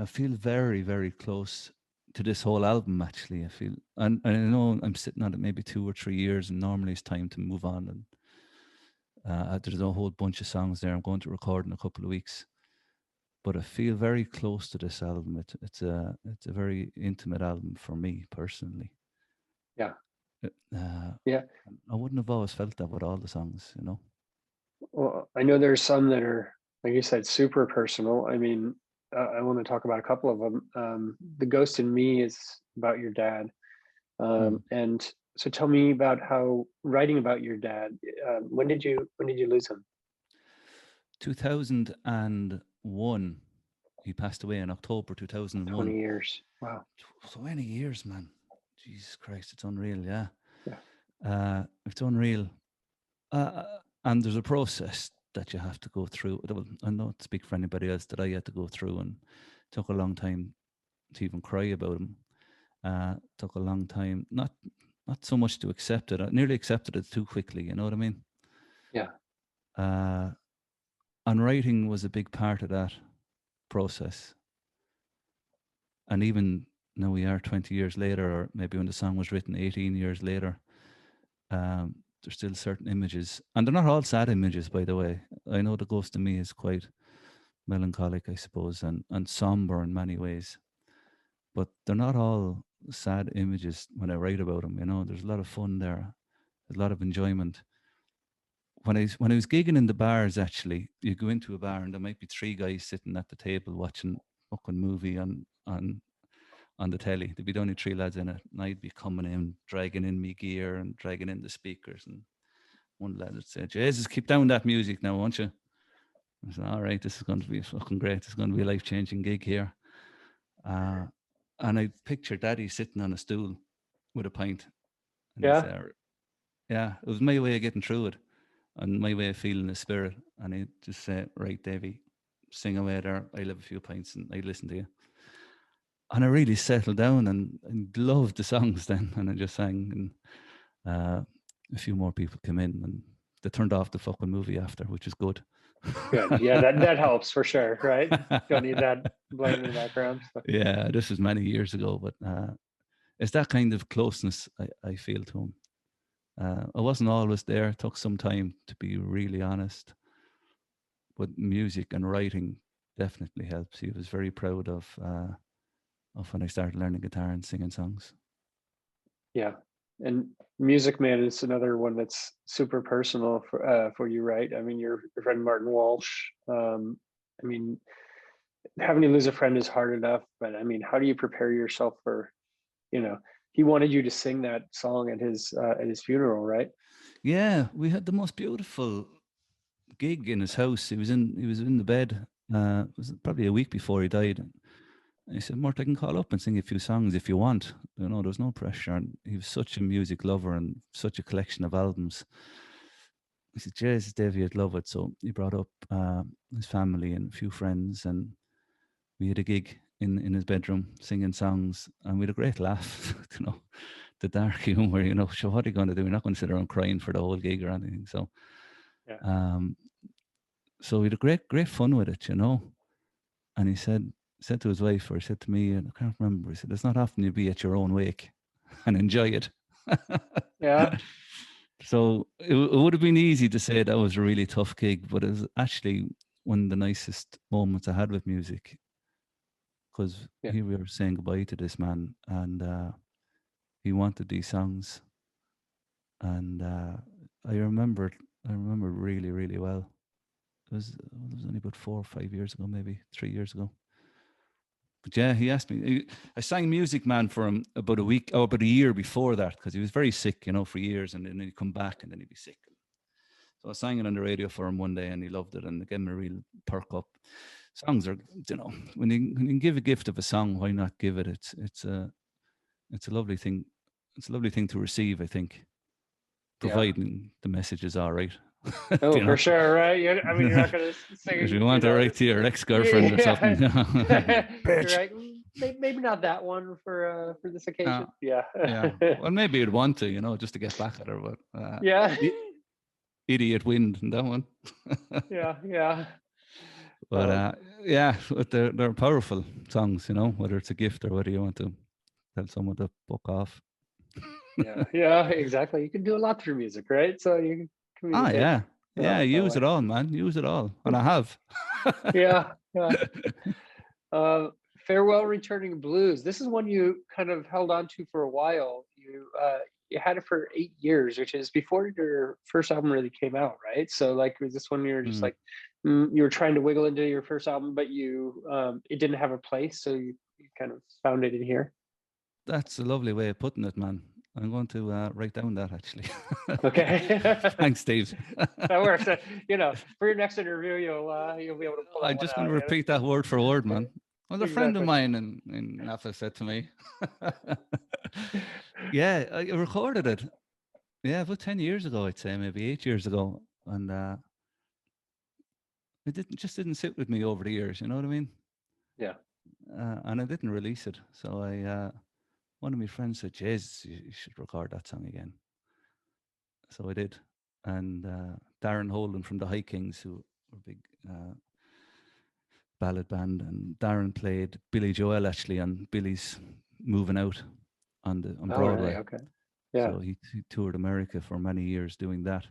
C: feel very, very close to this whole album, actually. I feel, and I know I'm sitting on it maybe 2 or 3 years, and normally it's time to move on. And there's a whole bunch of songs there I'm going to record in a couple of weeks. But I feel very close to this album. It's a very intimate album for me personally.
D: Yeah.
C: I wouldn't have always felt that with all the songs, you know.
D: Well, I know there's some that are, like you said, super personal. I mean, I want to talk about a couple of them. The Ghost in Me is about your dad. And so tell me about how writing about your dad, when did you lose him?
C: 2001. He passed away in October
D: 20
C: 2001.
D: years. Wow.
C: So many years, man. Jesus Christ, it's unreal. Yeah.
D: Yeah.
C: It's unreal. And there's a process that you have to go through. I don't speak for anybody else that I had to go through, and it took a long time to even cry about him. Took a long time, not so much to accept it. I nearly accepted it too quickly. You know what I mean?
D: Yeah.
C: And writing was a big part of that process. And even now we are 20 years later, or maybe when the song was written 18 years later, there's still certain images, and they're not all sad images, by the way. I know The Ghost in Me is quite melancholic, I suppose, and somber in many ways, but they're not all sad images when I write about them. You know, there's a lot of fun there, a lot of enjoyment. When I was gigging in the bars, actually, you go into a bar and there might be 3 guys sitting at the table watching a fucking movie on the telly. There'd be only 3 lads in it, and I'd be coming in, dragging in me gear and dragging in the speakers, and one lad would say, "Jesus, keep down that music now, won't you?" I said, "All right, this is going to be fucking great. This is going to be a life-changing gig here." And I picture Daddy sitting on a stool with a pint, and he'd say, "Yeah," it was my way of getting through it, and my way of feeling the spirit. And he'd just say, "Right, Davie, sing away there. I'll have a few pints and I'd listen to you." And I really settled down and loved the songs then. And I just sang, and a few more people came in, and they turned off the fucking movie after, which is good.
D: Good. Yeah, that helps for sure, right? Don't need that blaring in the background. So.
C: Yeah, this was many years ago, but it's that kind of closeness I feel to him. I wasn't always there. It took some time, to be really honest. But music and writing definitely helps. He was very proud of when I started learning guitar and singing songs. Yeah.
D: And Music Man is another one that's super personal for you, right? I mean, your friend Martin Walsh. I mean, having to lose a friend is hard enough, but I mean, how do you prepare yourself for, he wanted you to sing that song at his funeral, right?
C: Yeah, we had the most beautiful gig in his house. He was in the bed. It was probably a week before he died. And he said, "Mort, I can call up and sing a few songs if you want." There was no pressure. And he was such a music lover and such a collection of albums. He said, "Jesus, Davie, I'd love it." So he brought up his family and a few friends, and we had a gig in his bedroom singing songs, and we had a great laugh. The dark humor. So what are you going to do? You're not going to sit around crying for the whole gig or anything. So, yeah. So we had a great fun with it, And he said to his wife, or he said to me, and I can't remember, he said, "It's not often you be at your own wake and enjoy it."
D: Yeah.
C: So it would have been easy to say that was a really tough gig, but it was actually one of the nicest moments I had with music, because here we were saying goodbye to this man, and he wanted these songs, and I remember really, really well. It was only about 4 or 5 years ago, maybe 3 years ago. But yeah, he asked me. I sang Music Man for him about a year before that, because he was very sick, for years, and then he'd come back and then he'd be sick. So I sang it on the radio for him one day, and he loved it, and it gave him a real perk up. Songs are, when you can give a gift of a song, why not give it? It's a lovely thing. It's a lovely thing to receive, I think, providing the message is all right.
D: Oh, for sure, right? I mean, you're not going to sing.
C: If you want to write to your ex-girlfriend or something,
D: you're right. Maybe not that one for this occasion. Yeah.
C: Well, maybe you'd want to, just to get back at her, but
D: yeah.
C: Idiot Wind and that one.
D: yeah.
C: But but they're powerful songs, whether it's a gift or whether you want to tell someone to fuck off.
D: Yeah, exactly. You can do a lot through music, right? So you can communicate.
C: Use it all, man. Use it all, and I have.
D: yeah. Farewell Returning Blues. This is one you kind of held on to for a while. you had it for 8 years, which is before your first album really came out, right? So like, was this when you were just like, you were trying to wiggle into your first album, but you it didn't have a place, so you kind of found it in here?
C: That's a lovely way of putting it, man. I'm going to write down that actually.
D: Okay.
C: Thanks, Steve.
D: That works. You know, for your next interview, you'll be able to pull that
C: I'm
D: one
C: just
D: out.
C: going to repeat that word for word, man. Well, a friend of
D: Exactly.
C: mine in Napa said to me, yeah, I recorded it. Yeah, about 10 years ago, I'd say, maybe 8 years ago. And it didn't sit with me over the years, you know what I mean?
D: Yeah.
C: And I didn't release it. So one of my friends said, Jez, you should record that song again. So I did. And Darren Holden from the High Kings, who were a big ballad band, and Darren played Billy Joel actually on Billy's Moving Out on Broadway.
D: Right, okay. Yeah.
C: So he toured America for many years doing that.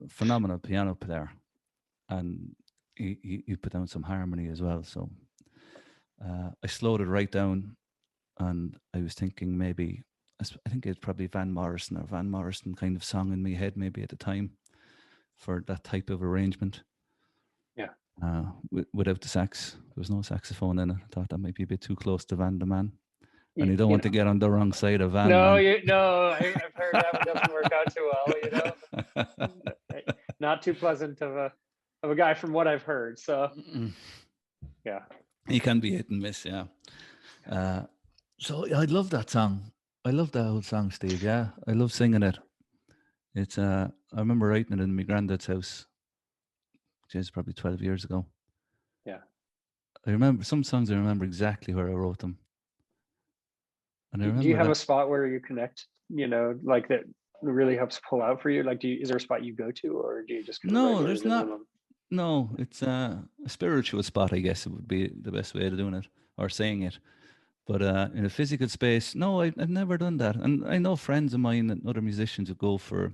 C: Phenomenal piano player, and he put down some harmony as well. So I slowed it right down, and I was thinking maybe, I think it's probably Van Morrison kind of song in my head maybe at the time for that type of arrangement.
D: Yeah.
C: Without the sax, there was no saxophone in it. I thought that might be a bit too close to Van de Man, and you don't want to get on the wrong side of Van.
D: No, I've heard that one doesn't work out too well. You know, not too pleasant of a guy from what I've heard. So, yeah,
C: he can be hit and miss. Yeah. So I love that song. I love that old song, Steve. Yeah, I love singing it. It's I remember writing it in my granddad's house, which is probably 12 years ago.
D: Yeah.
C: I remember some songs. I remember exactly where I wrote them. And I remember.
D: Do you have a spot where you connect? You know, like that really helps pull out for you. Like, is there a spot you go to, or do you just
C: no? There's not. No, it's a spiritual spot. I guess it would be the best way of doing it or saying it. But in a physical space, no, I've never done that. And I know friends of mine and other musicians who go for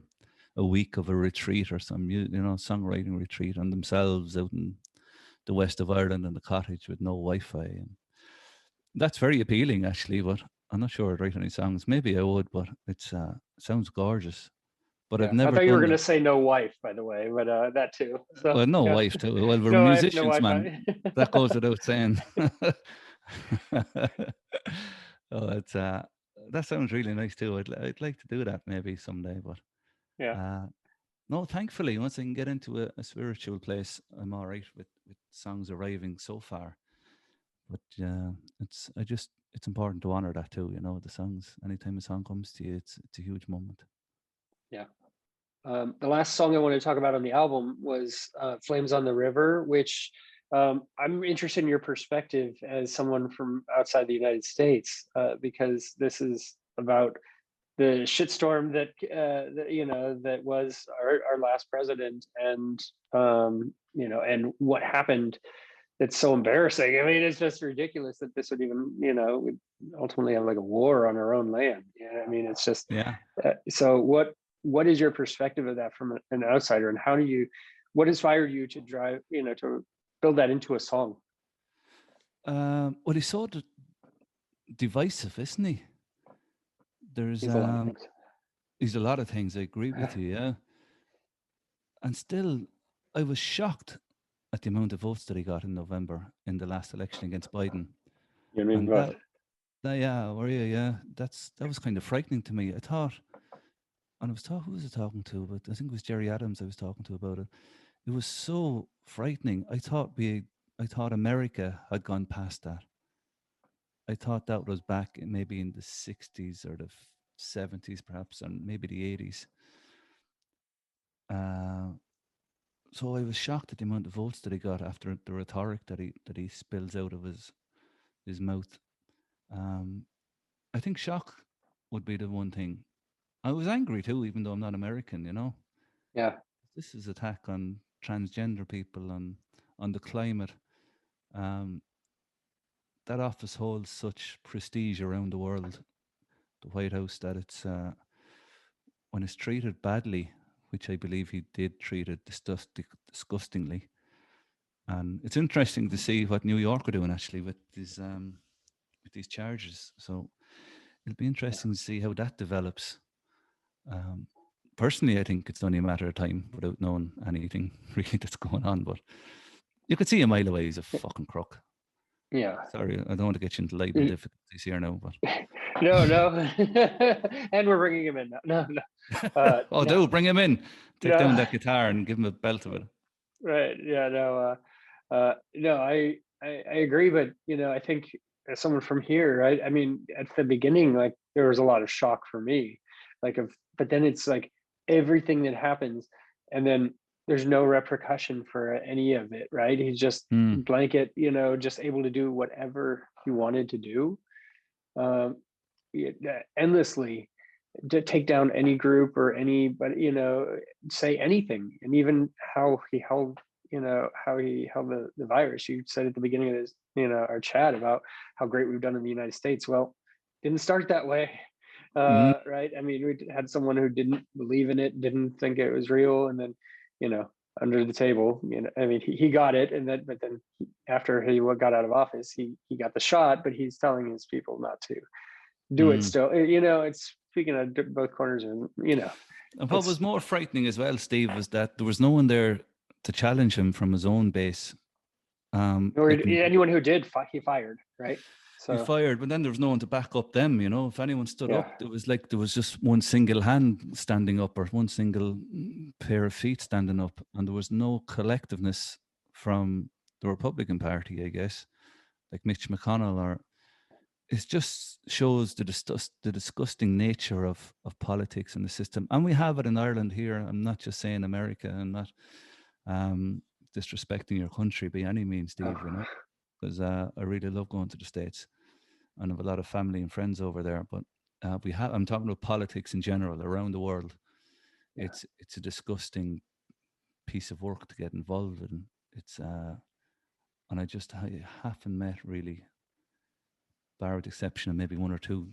C: a week of a retreat or some, songwriting retreat on themselves out in the west of Ireland in the cottage with no Wi-Fi. And that's very appealing, actually. But I'm not sure I'd write any songs. Maybe I would, but it sounds gorgeous. But I've never.
D: I thought you were going to say no wife, by the way, but that too. So,
C: well, no wife too. Well, we're
D: no
C: musicians,
D: wife, no
C: man. That goes without saying. Oh, it's that sounds really nice too. I'd like to do that maybe someday, but no, thankfully, once I can get into a spiritual place, I'm all right with songs arriving so far. But it's important to honor that too. You know, the songs. Anytime a song comes to you, it's a huge moment.
D: Yeah. The last song I wanted to talk about on the album was "Flames on the River," which I'm interested in your perspective as someone from outside the United States, because this is about the shitstorm that was our last president, and and what happened. It's so embarrassing. I mean, it's just ridiculous that this would even, would ultimately have like a war on our own land. I mean, it's just,
C: yeah.
D: So what is your perspective of that from an outsider, and what inspired you to drive, to build that into a song?
C: Well, he's so divisive, isn't he? There's
D: a lot of things.
C: He's a lot of things. I agree with you, yeah. And still, I was shocked at the amount of votes that he got in November in the last election against Biden.
D: You mean what?
C: Yeah, were you? Yeah, that was kind of frightening to me. I thought, and who was I talking to? But I think it was Jerry Adams I was talking to about it. It was so frightening. I thought America had gone past that. I thought that was back maybe in the 60s or the 70s perhaps, and maybe the 80s. So I was shocked at the amount of votes that he got after the rhetoric that he spills out of his mouth. I think shock would be the one thing. I was angry too, even though I'm not American,
D: Yeah.
C: This is attack on transgender people, on the climate. That office holds such prestige around the world, the White House, that it's when it's treated badly, which I believe he did treat it disgustingly. And it's interesting to see what New York are doing actually with these charges. So it'll be interesting to see how that develops. Personally, I think it's only a matter of time without knowing anything really that's going on. But you could see a mile away he's a fucking crook.
D: Yeah.
C: Sorry, I don't want to get you into legal difficulties here now, but
D: no. And we're bringing him in now. No.
C: oh,
D: no.
C: do bring him in. Take down that guitar and give him a belt of it.
D: Right. Yeah. No. No. I agree, but I think as someone from here, right? I mean, at the beginning, like there was a lot of shock for me, but then it's like everything that happens, and then there's no repercussion for any of it, right? He's just blanket, just able to do whatever he wanted to do, endlessly, to take down any group or anybody, say anything, and even how he held the virus. You said at the beginning of this, our chat about how great we've done in the United States. Well, didn't start that way. Right. I mean, we had someone who didn't believe in it, didn't think it was real, and then, under the table, I mean, he got it, but then after he got out of office, he got the shot, but he's telling his people not to do it still. It's speaking of both corners, and
C: And what was more frightening as well, Steve, was that there was no one there to challenge him from his own base.
D: Or anyone who did, he fired, right? So
C: he fired, but then there was no one to back up them. If anyone stood up, it was like there was just one single hand standing up or one single pair of feet standing up, and there was no collectiveness from the Republican Party, I guess, like Mitch McConnell. Or it just shows the disgusting nature of politics and the system, and we have it in Ireland here. I'm not just saying America. I'm not disrespecting your country by any means, Steve. Because I really love going to the States, and I have a lot of family and friends over there. But I'm talking about politics in general around the world. Yeah. It's a disgusting piece of work to get involved in. It's and I haven't met really, bar with exception of maybe one or two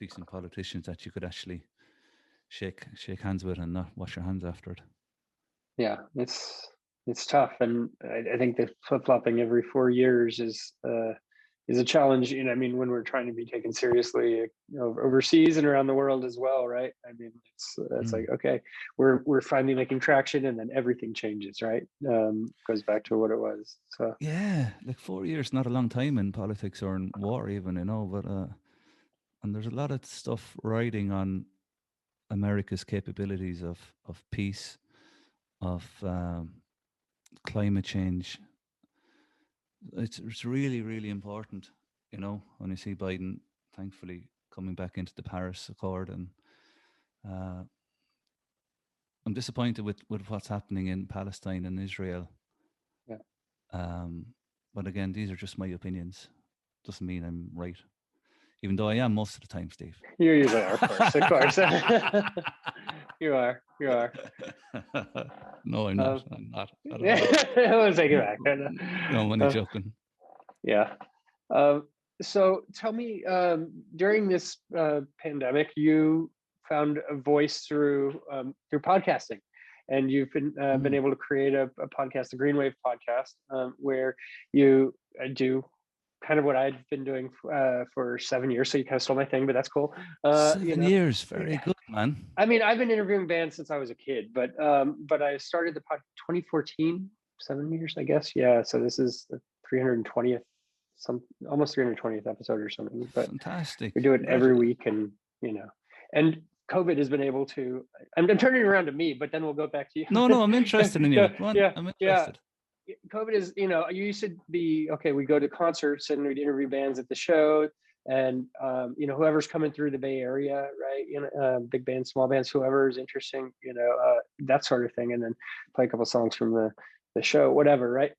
C: decent politicians that you could actually shake hands with and not wash your hands after it.
D: Yeah, it's tough, and I think that flip-flopping every 4 years is a challenge. I mean, when we're trying to be taken seriously, overseas and around the world as well, right? I mean, it's like, okay, we're finally making traction, and then everything changes, right? Goes back to what it was. So
C: yeah, like 4 years, not a long time in politics or in war, even, but and there's a lot of stuff riding on America's capabilities of peace, of climate change. It's really, really important, when you see Biden thankfully coming back into the Paris Accord, and I'm disappointed with what's happening in Palestine and Israel.
D: Yeah.
C: But again, these are just my opinions. Doesn't mean I'm right, even though I am most of the time, Steve.
D: You usually are, of course. You are.
C: No, I'm not. I'm not.
D: I want to take it back.
C: No, I'm only joking.
D: Yeah. So tell me, during this pandemic, you found a voice through podcasting, and you've been able to create a podcast, the Green Wave podcast, where you do kind of what I'd been doing for 7 years. So you kind of stole my thing, but that's cool.
C: 7 years, very good, man.
D: I mean, I've been interviewing bands since I was a kid, but I started the podcast 2014, 7 years, I guess. Yeah. So this is the 320th, almost 320th episode or something. But
C: fantastic.
D: We do it every week, and and COVID has been able to. I'm turning it around to me, but then we'll go back to you.
C: No, I'm interested in you. I'm interested.
D: Yeah. COVID is, you used to be, okay, we go to concerts and we'd interview bands at the show, and whoever's coming through the Bay Area, right? Big bands, small bands, whoever is interesting, that sort of thing, and then play a couple songs from the show, whatever, right?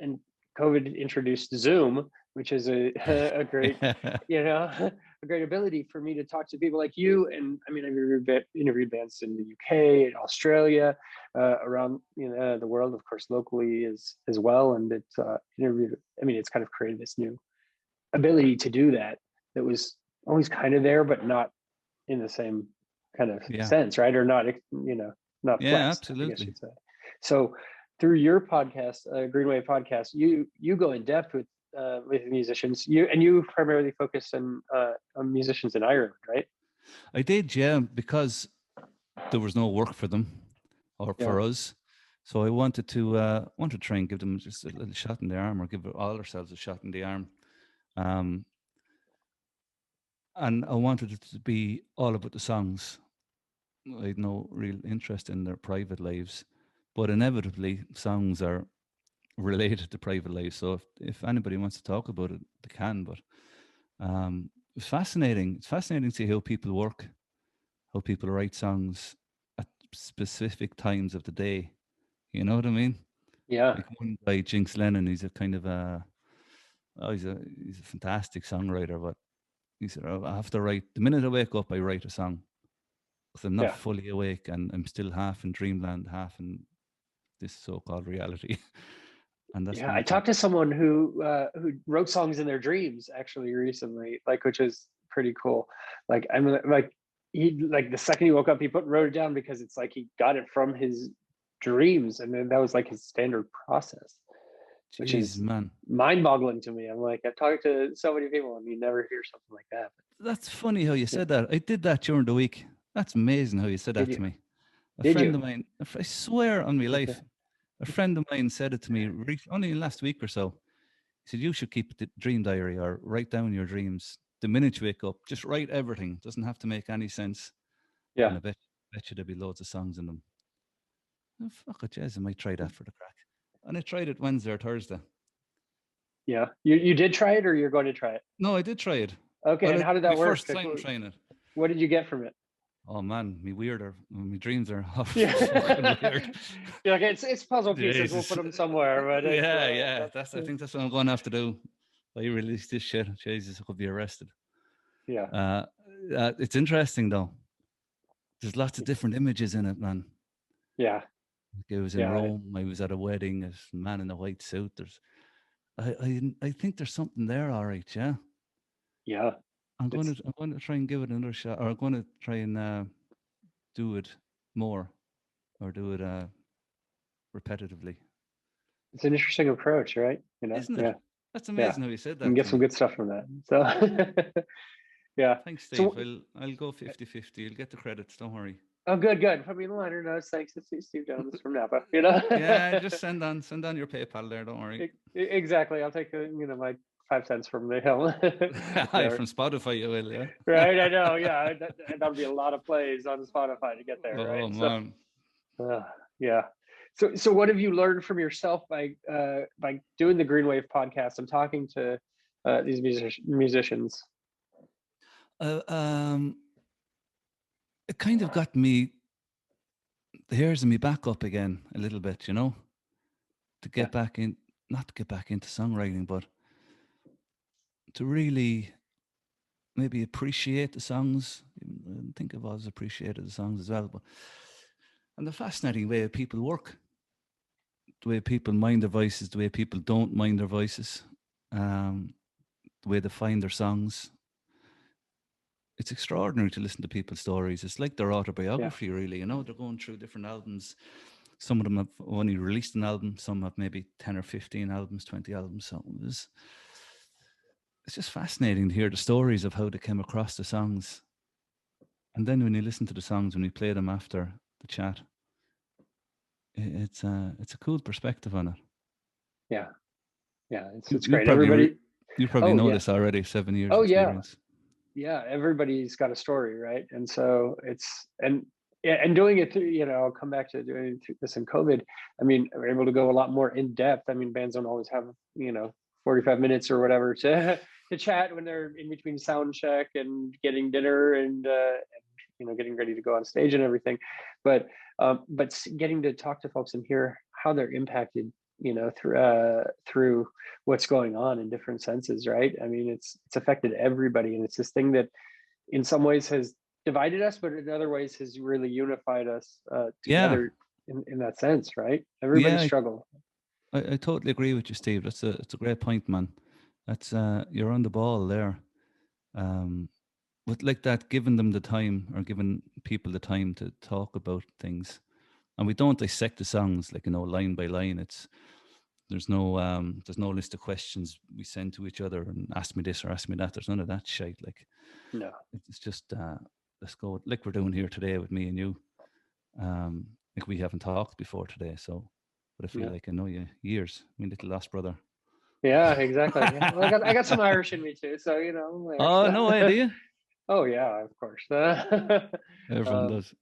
D: And COVID introduced Zoom, which is a great, a great ability for me to talk to people like you. And I mean, I've interviewed bands in the UK, in Australia, around the world, of course, locally as well. And it's it's kind of created this new ability to do that was always kind of there, but not in the same kind of sense, right? Or not, not flexed,
C: absolutely.
D: I guess you'd say. So through your podcast, Green Wave podcast, you go in depth with with musicians. You primarily focus on musicians in Ireland, right?
C: I did, yeah, because there was no work for them or for us. So I wanted to try and give them just a little shot in the arm, or give all ourselves a shot in the arm. And I wanted it to be all about the songs. I had no real interest in their private lives, but inevitably songs are related to private lives. So if anybody wants to talk about it, they can. But it's fascinating. It's fascinating to see how people work, how people write songs at specific times of the day. You know what I mean?
D: Yeah.
C: Like one guy, Jinx Lennon, he's a kind of he's a fantastic songwriter, but he said, oh, I have to write, the minute I wake up, I write a song. Because I'm not fully awake and I'm still half in dreamland, half in this so-called reality. And that's
D: I talked to someone who wrote songs in their dreams actually recently, like, which is pretty cool. Like, I'm like, he, like, the second he woke up, he wrote it down, because it's like he got it from his dreams, and then that was like his standard process, which is mind-boggling to me. I'm like, I've talked to so many people and you never hear something like that.
C: That's funny how you said that. I did that during the week. That's amazing how you said that to me. A friend of mine, I swear on my life, a friend of mine said it to me only last week or so. He said, you should keep the dream diary, or write down your dreams. The minute you wake up, just write everything. Doesn't have to make any sense.
D: Yeah.
C: And I bet you there'll be loads of songs in them. Oh, fuck it, Jez, I might try that for the crack. And I tried it Wednesday or Thursday.
D: Yeah. You did try it, or you're going to try it?
C: No, I did try it.
D: Okay,
C: but
D: and how did that work?
C: First time trying it.
D: What did you get from it?
C: Oh man, my dreams are
D: weird. You're like, it's puzzle pieces. We'll put them somewhere. But
C: I think that's what I'm going to have to do. I release this shit. Jesus, I could be arrested.
D: Yeah.
C: It's interesting though. There's lots of different images in it, man.
D: Yeah.
C: Like I was in Rome. I was at a wedding. There's a man in a white suit. I think there's something there. All right, yeah.
D: Yeah.
C: I'm going to try and give it another shot, or I'm going to try and do it more, or do it repetitively.
D: It's an interesting approach, right? You know,
C: isn't it?
D: Yeah.
C: That's amazing how you said that.
D: You can get some good stuff from that. So, yeah.
C: Thanks, Steve. I'll go 50-50. You'll get the credits. Don't worry.
D: Oh, good. Put me in the liner notes. Thanks to Steve Jones from Napa. You know.
C: Yeah, just send on your PayPal there. Don't worry.
D: Exactly. I'll take my 5 cents from the hill.
C: From Spotify, you will, yeah.
D: Right, I know. Yeah, that'll be a lot of plays on Spotify to get there.
C: Oh
D: right?
C: man.
D: So, yeah. So what have you learned from yourself by doing the Green Wave podcast and talking to these musicians?
C: It kind of got me the hairs in me back up again a little bit, you know, to get back in, not to get back into songwriting, but to really maybe appreciate the songs. I don't think I've always appreciated the songs as well, and the fascinating way people work, the way people mind their voices, the way people don't mind their voices, the way they find their songs. It's extraordinary to listen to people's stories. It's like their autobiography, really. You know, they're going through different albums. Some of them have only released an album. Some have maybe 10 or 15 albums, 20 albums. So it's just fascinating to hear the stories of how they came across the songs. And then when you listen to the songs, when we play them after the chat, it's a cool perspective on it.
D: Yeah. It's great.
C: You probably know this already, 7 years experience.
D: Yeah, everybody's got a story, right? And so and doing it through, I'll come back to doing this in COVID. I mean, we're able to go a lot more in depth. I mean, bands don't always have 45 minutes or whatever to chat when they're in between sound check and getting dinner and getting ready to go on stage and everything. But getting to talk to folks and hear how they're impacted through what's going on in different senses, right? I mean, it's affected everybody, and it's this thing that in some ways has divided us, but in other ways has really unified us together in that sense, right? Everybody struggle.
C: I totally agree with you, Steve. It's a great point, man. That's you're on the ball there. With like that, giving them the time, or giving people the time to talk about things. And we don't dissect the songs line by line. It's there's no list of questions we send to each other and ask me this or ask me that. There's none of that shit. Like,
D: No.
C: it's just let's go like we're doing here today with me and you. Like we haven't talked before today, so but I feel like I know you years. My little lost brother.
D: Yeah, exactly. Yeah. Well, I got some Irish in me too, so you know.
C: Oh, no idea.
D: Oh yeah, of course.
C: Everyone does.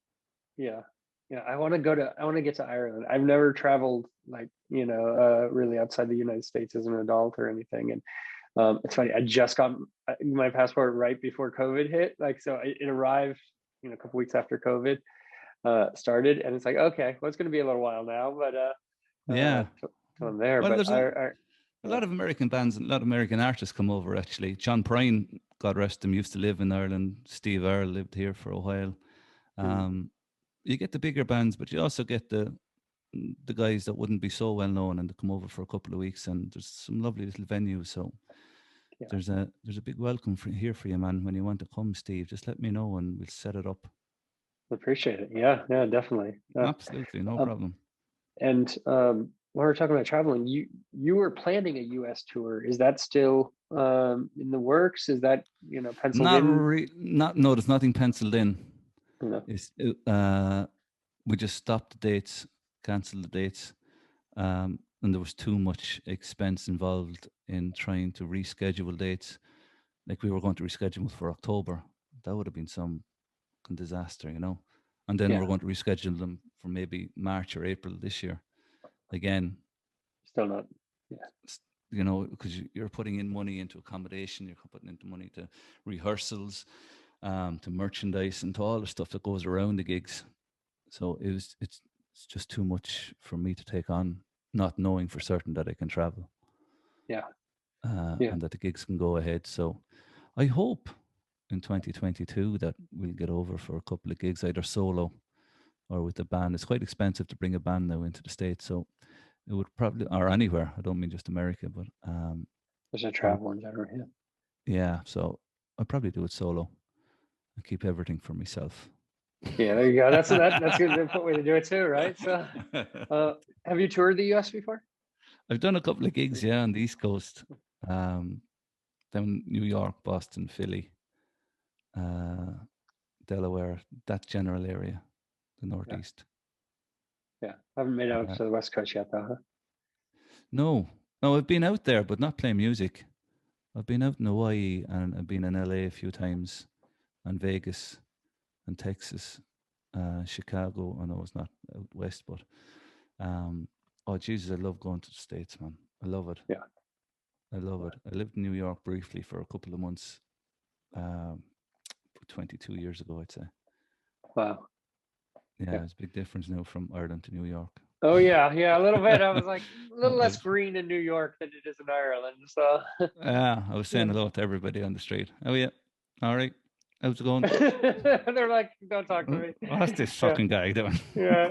D: Yeah, yeah. I want to get to Ireland. I've never traveled like really outside the United States as an adult or anything. And it's funny. I just got my passport right before COVID hit. Like, so it arrived, a couple weeks after COVID started, and it's like, okay, well, it's going to be a little while now, but till I'm there.
C: Well,
D: but
C: there's a lot of American bands and a lot of American artists come over, actually. John Prine, God rest him, used to live in Ireland. Steve Earle lived here for a while. You get the bigger bands, but you also get the guys that wouldn't be so well known, and they come over for a couple of weeks, and there's some lovely little venues. So there's a big welcome here for you, man. When you want to come, Steve, just let me know and we'll set it up.
D: Appreciate it. Yeah, definitely.
C: Absolutely, no problem.
D: And when we're talking about traveling, you were planning a U.S. tour. Is that still in the works? Is that penciled in?
C: No, there's nothing penciled in.
D: No.
C: We just stopped the dates, cancelled the dates, and there was too much expense involved in trying to reschedule dates. Like, we were going to reschedule for October. That would have been some disaster, and then we're going to reschedule them for maybe March or April this year again.
D: Still not,
C: because you're putting in money into accommodation, you're putting into money to rehearsals, to merchandise, and to all the stuff that goes around the gigs. So it's just too much for me to take on, not knowing for certain that I can travel. And that the gigs can go ahead. So I hope in 2022 that we'll get over for a couple of gigs, either solo or with the band. It's quite expensive to bring a band now into the States, so it would probably, or anywhere, I don't mean just America, but
D: there's a travel in general.
C: Yeah, so I'll probably do it solo and keep everything for myself.
D: Yeah, there you go. That's a good way to do it too, right? So have you toured the US before?
C: I've done a couple of gigs, on the East Coast, down New York, Boston, Philly, Delaware, that general area, the Northeast.
D: Yeah, I haven't made out to the West Coast yet, though. Huh?
C: No, I've been out there, but not playing music. I've been out in Hawaii, and I've been in LA a few times, and Vegas, and Texas, Chicago. I know it's not out west, but oh Jesus, I love going to the States, man. I love it.
D: Yeah,
C: I love it. I lived in New York briefly for a couple of months, 22 years ago, I'd say.
D: Wow.
C: Yeah, there's a big difference now from Ireland to New York.
D: Oh yeah, a little bit. I was like a little less green in New York than it is in Ireland. So
C: yeah, I was saying hello to everybody on the street. Oh yeah, all right. How's it going?
D: They're like, don't talk to me.
C: What's this fucking guy doing?
D: Yeah,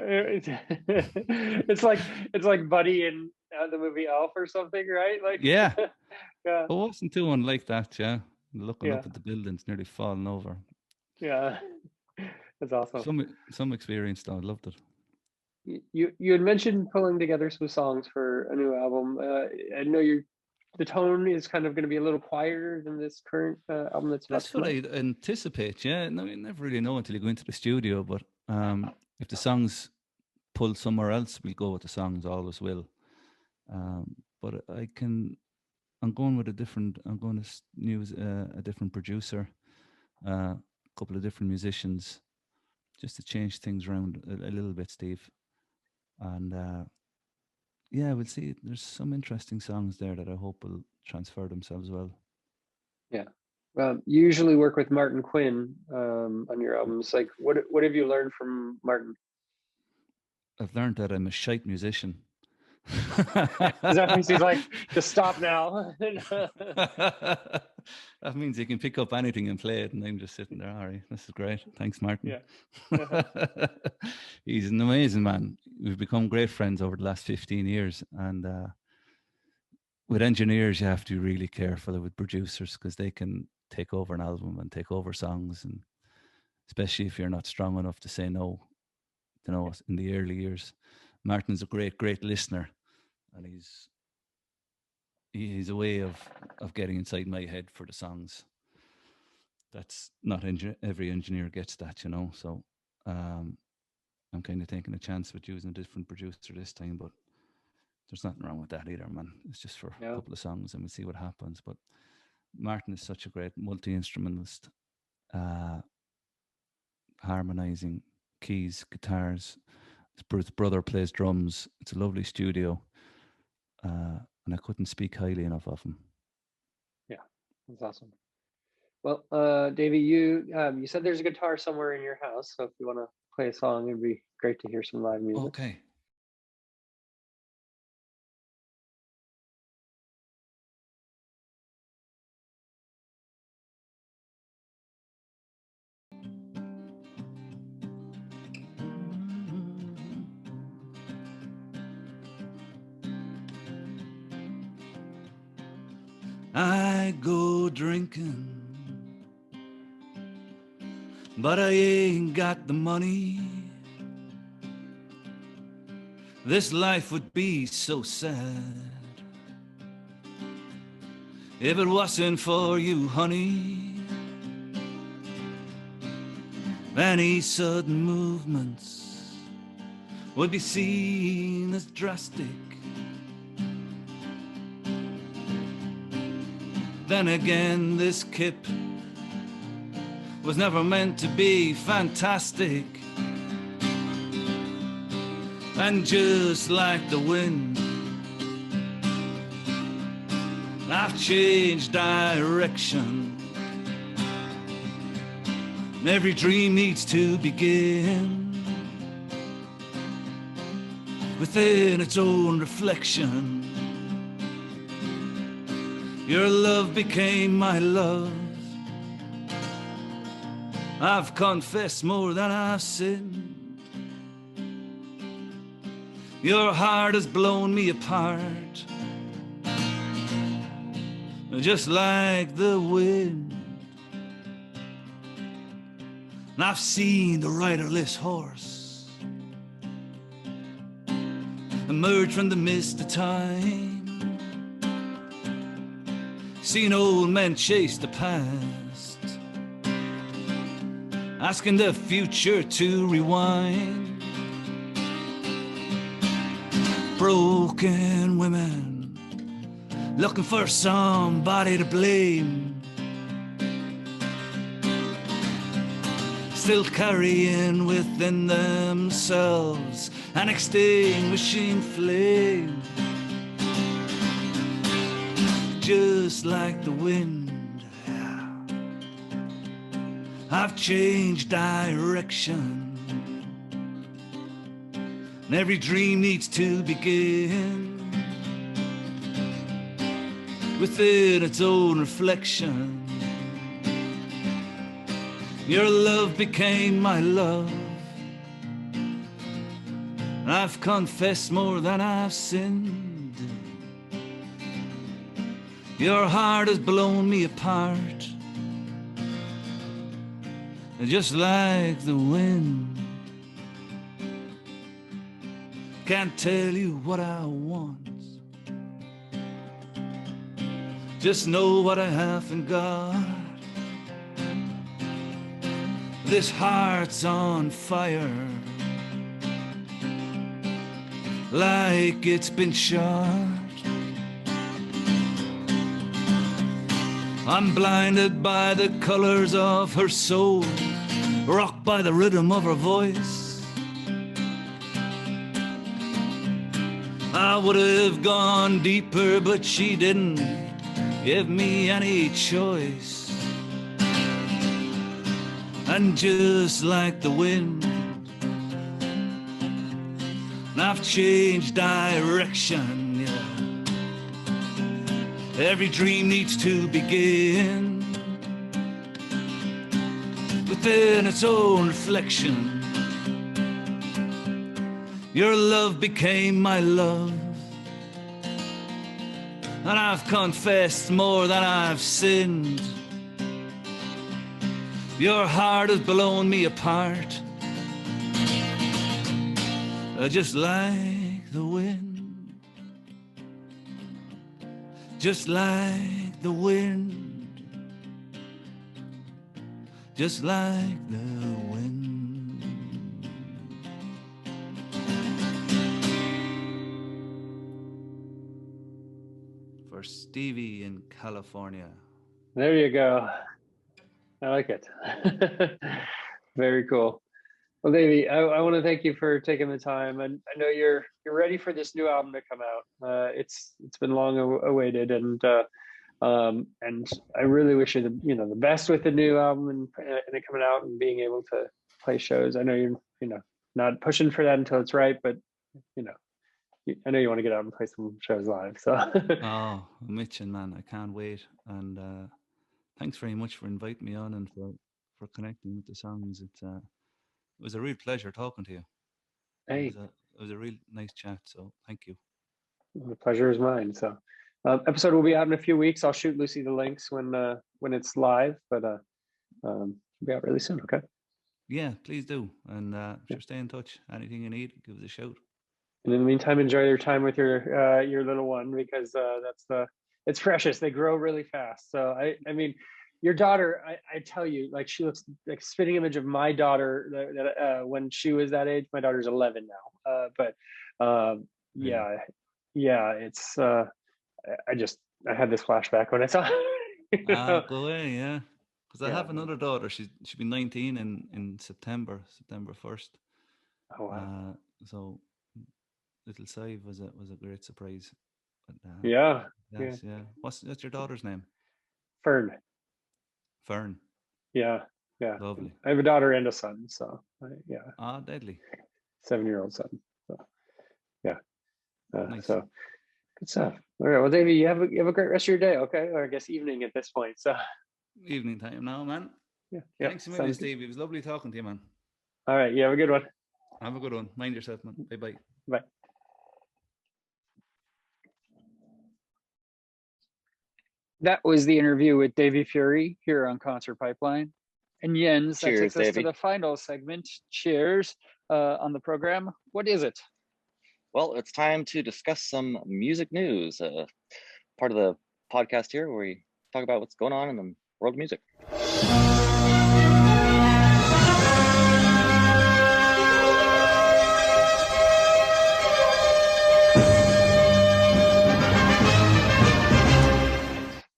D: it's like Buddy in the movie Elf or something, right? Like
C: yeah.
D: Yeah.
C: I wasn't too unlike that. Yeah, looking up at the buildings, nearly falling over.
D: Yeah, that's awesome.
C: Some experience though. I loved it.
D: You had mentioned pulling together some songs for a new album. I know the tone is kind of going to be a little quieter than this current album that's
C: what I anticipate. Yeah, no, you never really know until you go into the studio. But if the songs pull somewhere else, we'll go with the songs. Always will. But I'm going with I'm going to use a different producer, a couple of different musicians, just to change things around a little bit, Steve. And we'll see. There's some interesting songs there that I hope will transfer themselves well.
D: Yeah. You usually work with Martin Quinn on your albums. Like, what have you learned from Martin?
C: I've learned that I'm a shite musician.
D: That means he's like, just stop now.
C: That means you can pick up anything and play it, and I'm just sitting there. All right, this is great. Thanks, Martin.
D: Yeah.
C: He's an amazing man. We've become great friends over the last 15 years, and with engineers, you have to be really careful with producers because they can take over an album and take over songs, and especially if you're not strong enough to say no. In the early years, Martin's a great listener, and he's he's a way of getting inside my head for the songs. That's not every engineer gets that, you know. So I'm kind of taking a chance with using a different producer this time, but there's nothing wrong with that either, man. It's just for a couple of songs and we'll see what happens. But Martin is such a great multi-instrumentalist, harmonizing keys, guitars. His brother plays drums. It's a lovely studio. And I couldn't speak highly enough of him.
D: Yeah, that's awesome. Well, Davie, you said there's a guitar somewhere in your house, so if you want to play a song, it'd be great to hear some live music.
C: Okay. I go drinking, but I ain't got the money. This life would be so sad if it wasn't for you, honey. Any sudden movements would be seen as drastic. Then again, this kip was never meant to be fantastic. And just like the wind, I've changed direction. Every dream needs to begin within its own reflection. Your love became my love. I've confessed more than I've sinned. Your heart has blown me apart, just like the wind. And I've seen the riderless horse emerge from the mist of time. Seen old men chase the past, asking the future to rewind. Broken women looking for somebody to blame, still carrying within themselves an extinguishing flame. Just like the wind, I've changed direction. And every dream needs to begin within its own reflection. Your love became my love. I've confessed more than I've sinned. Your heart has blown me apart, just like the wind. Can't tell you what I want, just know what I haven't got. This heart's on fire, like it's been shot. I'm blinded by the colors of her soul, rocked by the rhythm of her voice. I would have gone deeper, but she didn't give me any choice. And just like the wind, I've changed direction, yeah. Every dream needs to begin within its own reflection. Your love became my love, and I've confessed more than I've sinned. Your heart has blown me apart, just like the wind. just like the wind, just like the wind. For Stevie in California.
D: There you go. I like it. Very cool. Well, Davie, I want to thank you for taking the time, and I know you're ready for this new album to come out. It's been long awaited, and I really wish you the best with the new album and it coming out and being able to play shows. I know you're not pushing for that until it's right, but I know you want to get out and play some shows live. So
C: Oh, Mitch and man, I can't wait. And thanks very much for inviting me on and for connecting with the songs. It was a real pleasure talking to you.
D: Hey,
C: it was a real nice chat. So thank you.
D: the pleasure is mine. So episode will be out in a few weeks. I'll shoot Lucy the links when it's live, but it'll be out really soon. Okay.
C: Yeah, please do. And sure, stay in touch. Anything you need, give us a shout.
D: And in the meantime, enjoy your time with your little one, because it's precious. They grow really fast. So I mean, your daughter, I tell you, like, she looks like a spitting image of my daughter that when she was that age. My daughter's 11 now. Yeah, it's I had this flashback when I saw it.
C: Go away, yeah. Because I have another daughter. She'll be 19 in September 1st.
D: Oh wow.
C: So little Sive was a great surprise. But,
D: yeah.
C: What's your daughter's name?
D: Fern. Yeah.
C: Lovely.
D: I have a daughter and a son, so yeah.
C: Ah, deadly.
D: 7-year-old son. So yeah.
C: Nice.
D: So good stuff. All right. Well, Davie, you have a great rest of your day. Okay, or I guess evening at this point. So
C: evening time now, man.
D: Yeah.
C: Thanks a million, Steve. It was lovely talking to you, man.
D: All right. You have a good one.
C: Have a good one. Mind yourself, man. Bye.
D: Bye.
A: That was the interview with Davie Furey here on Concert Pipeline. And Jens, that takes us to the final segment. Cheers on the program. What is it?
B: Well, it's time to discuss some music news. Part of the podcast here where we talk about what's going on in the world of music.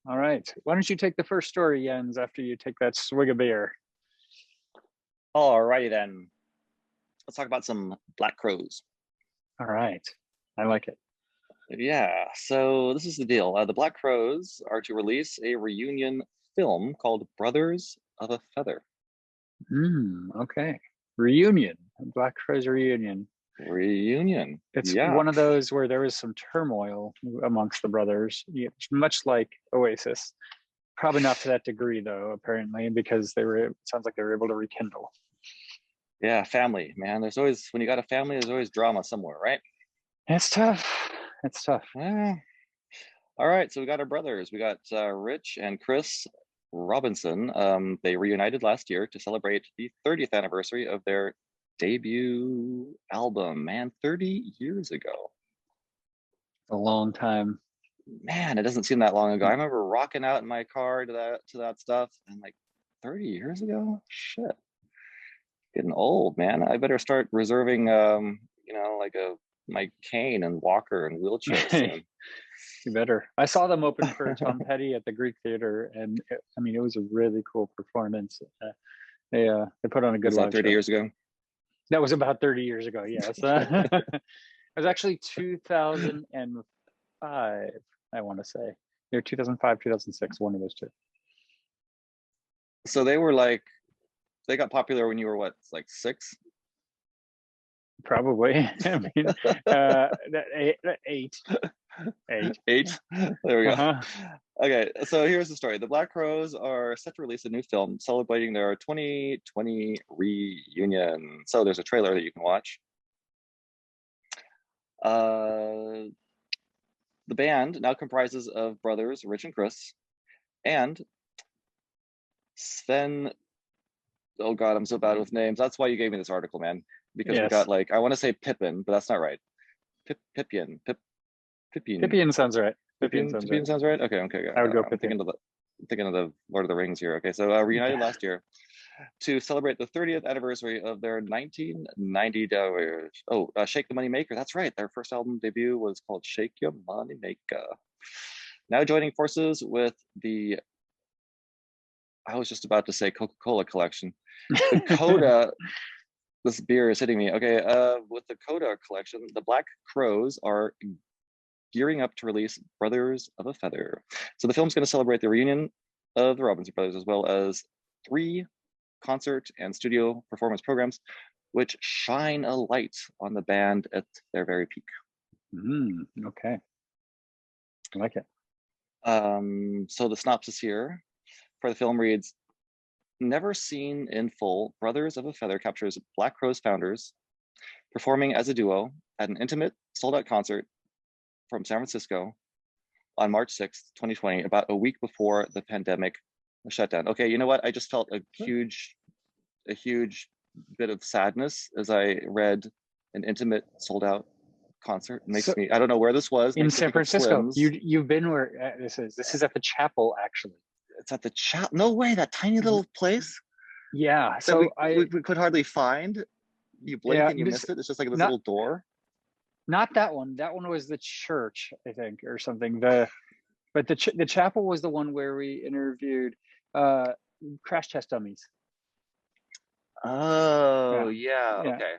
A: All right. Why don't you take the first story, Jens, after you take that swig of beer?
B: All righty then. Let's talk about some Black Crowes.
A: All right. I like it.
B: Yeah. So this is the deal. The Black Crowes are to release a reunion film called Brothers of a Feather.
A: Okay. Reunion. Black Crowes reunion. It's one of those where there was some turmoil amongst the brothers, much like Oasis. Probably not to that degree, though, apparently, because it sounds like they were able to rekindle.
B: Yeah, family, man. There's always, when you got a family, there's always drama somewhere, right?
A: It's tough.
B: Yeah. All right, so we got our brothers. We got Rich and Chris Robinson. They reunited last year to celebrate the 30th anniversary of their debut album. Man, 30 years ago.
A: A long time.
B: Man, it doesn't seem that long ago. I remember rocking out in my car to that stuff, and like 30 years ago. Shit, getting old, man. I better start reserving, like my cane and walker and wheelchair soon.
A: You better. I saw them open for Tom Petty at the Greek Theater, and it was a really cool performance. They put on a good live
B: 30
A: show.
B: years ago.
A: That was about 30 years ago. Yes, it was actually 2005. I want to say, 2005, 2006, one of those two.
B: So they got popular when you were what, like 6?
A: Probably. Eight.
B: There we go. Okay, so here's the story. The Black Crowes are set to release a new film celebrating their 2020 reunion. So there's a trailer that you can watch. The band now comprises of brothers Rich and Chris and Sven. Oh God, I'm so bad with names. That's why you gave me this article, man. Because we got I want to say Pippin, but that's not right. Pippian sounds right.
A: Pythian sounds right.
B: Sounds right. Okay.
A: I would go
B: I'm
A: Pythian.
B: thinking of the Lord of the Rings here. Okay, so reunited last year to celebrate the 30th anniversary of their 1990 Shake the Money Maker. That's right. Their first album debut was called Shake Your Money Maker. Now joining forces with the, I was just about to say Coca-Cola collection. The Coda, this beer is hitting me. Okay, with the Coda collection, the Black Crows are gearing up to release Brothers of a Feather. So the film's going to celebrate the reunion of the Robinson brothers, as well as 3 concert and studio performance programs, which shine a light on the band at their very peak.
A: Okay, I like it.
B: So the synopsis here for the film reads, never seen in full, Brothers of a Feather captures Black Crowes founders performing as a duo at an intimate sold-out concert from San Francisco on March 6th, 2020, about a week before the pandemic shutdown. Okay, you know what? I just felt a huge bit of sadness as I read an intimate sold-out concert. It makes me, I don't know where this was.
A: In San Francisco. You've been where this is. This is at the chapel, actually.
B: It's at the chapel. No way, that tiny little place.
A: Yeah. So
B: we could hardly find. You blink and you miss it. It's just like this little door. Not
A: that one. That one was the church, I think, or something. But the chapel was the one where we interviewed Crash Test Dummies.
B: Oh yeah. Okay.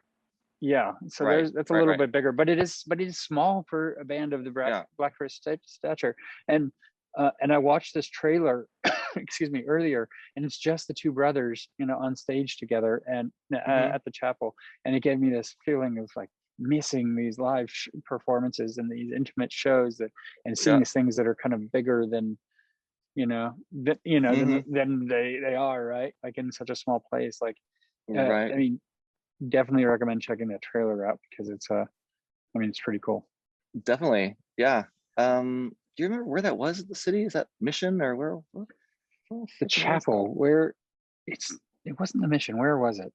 A: Yeah, so that's a little bit bigger, but it is small for a band of the Black Crowes stature. And I watched this trailer, excuse me, earlier, and it's just the 2 brothers, on stage together and at the chapel, and it gave me this feeling of like missing these live performances and these intimate shows and seeing these things that are kind of bigger than than they are, right? Like in such a small place, like I mean. Definitely recommend checking that trailer out because it's it's pretty cool.
B: Definitely, yeah. Do you remember where that was at the city? Is that Mission or where?
A: The chapel, where it wasn't the Mission. Where was it?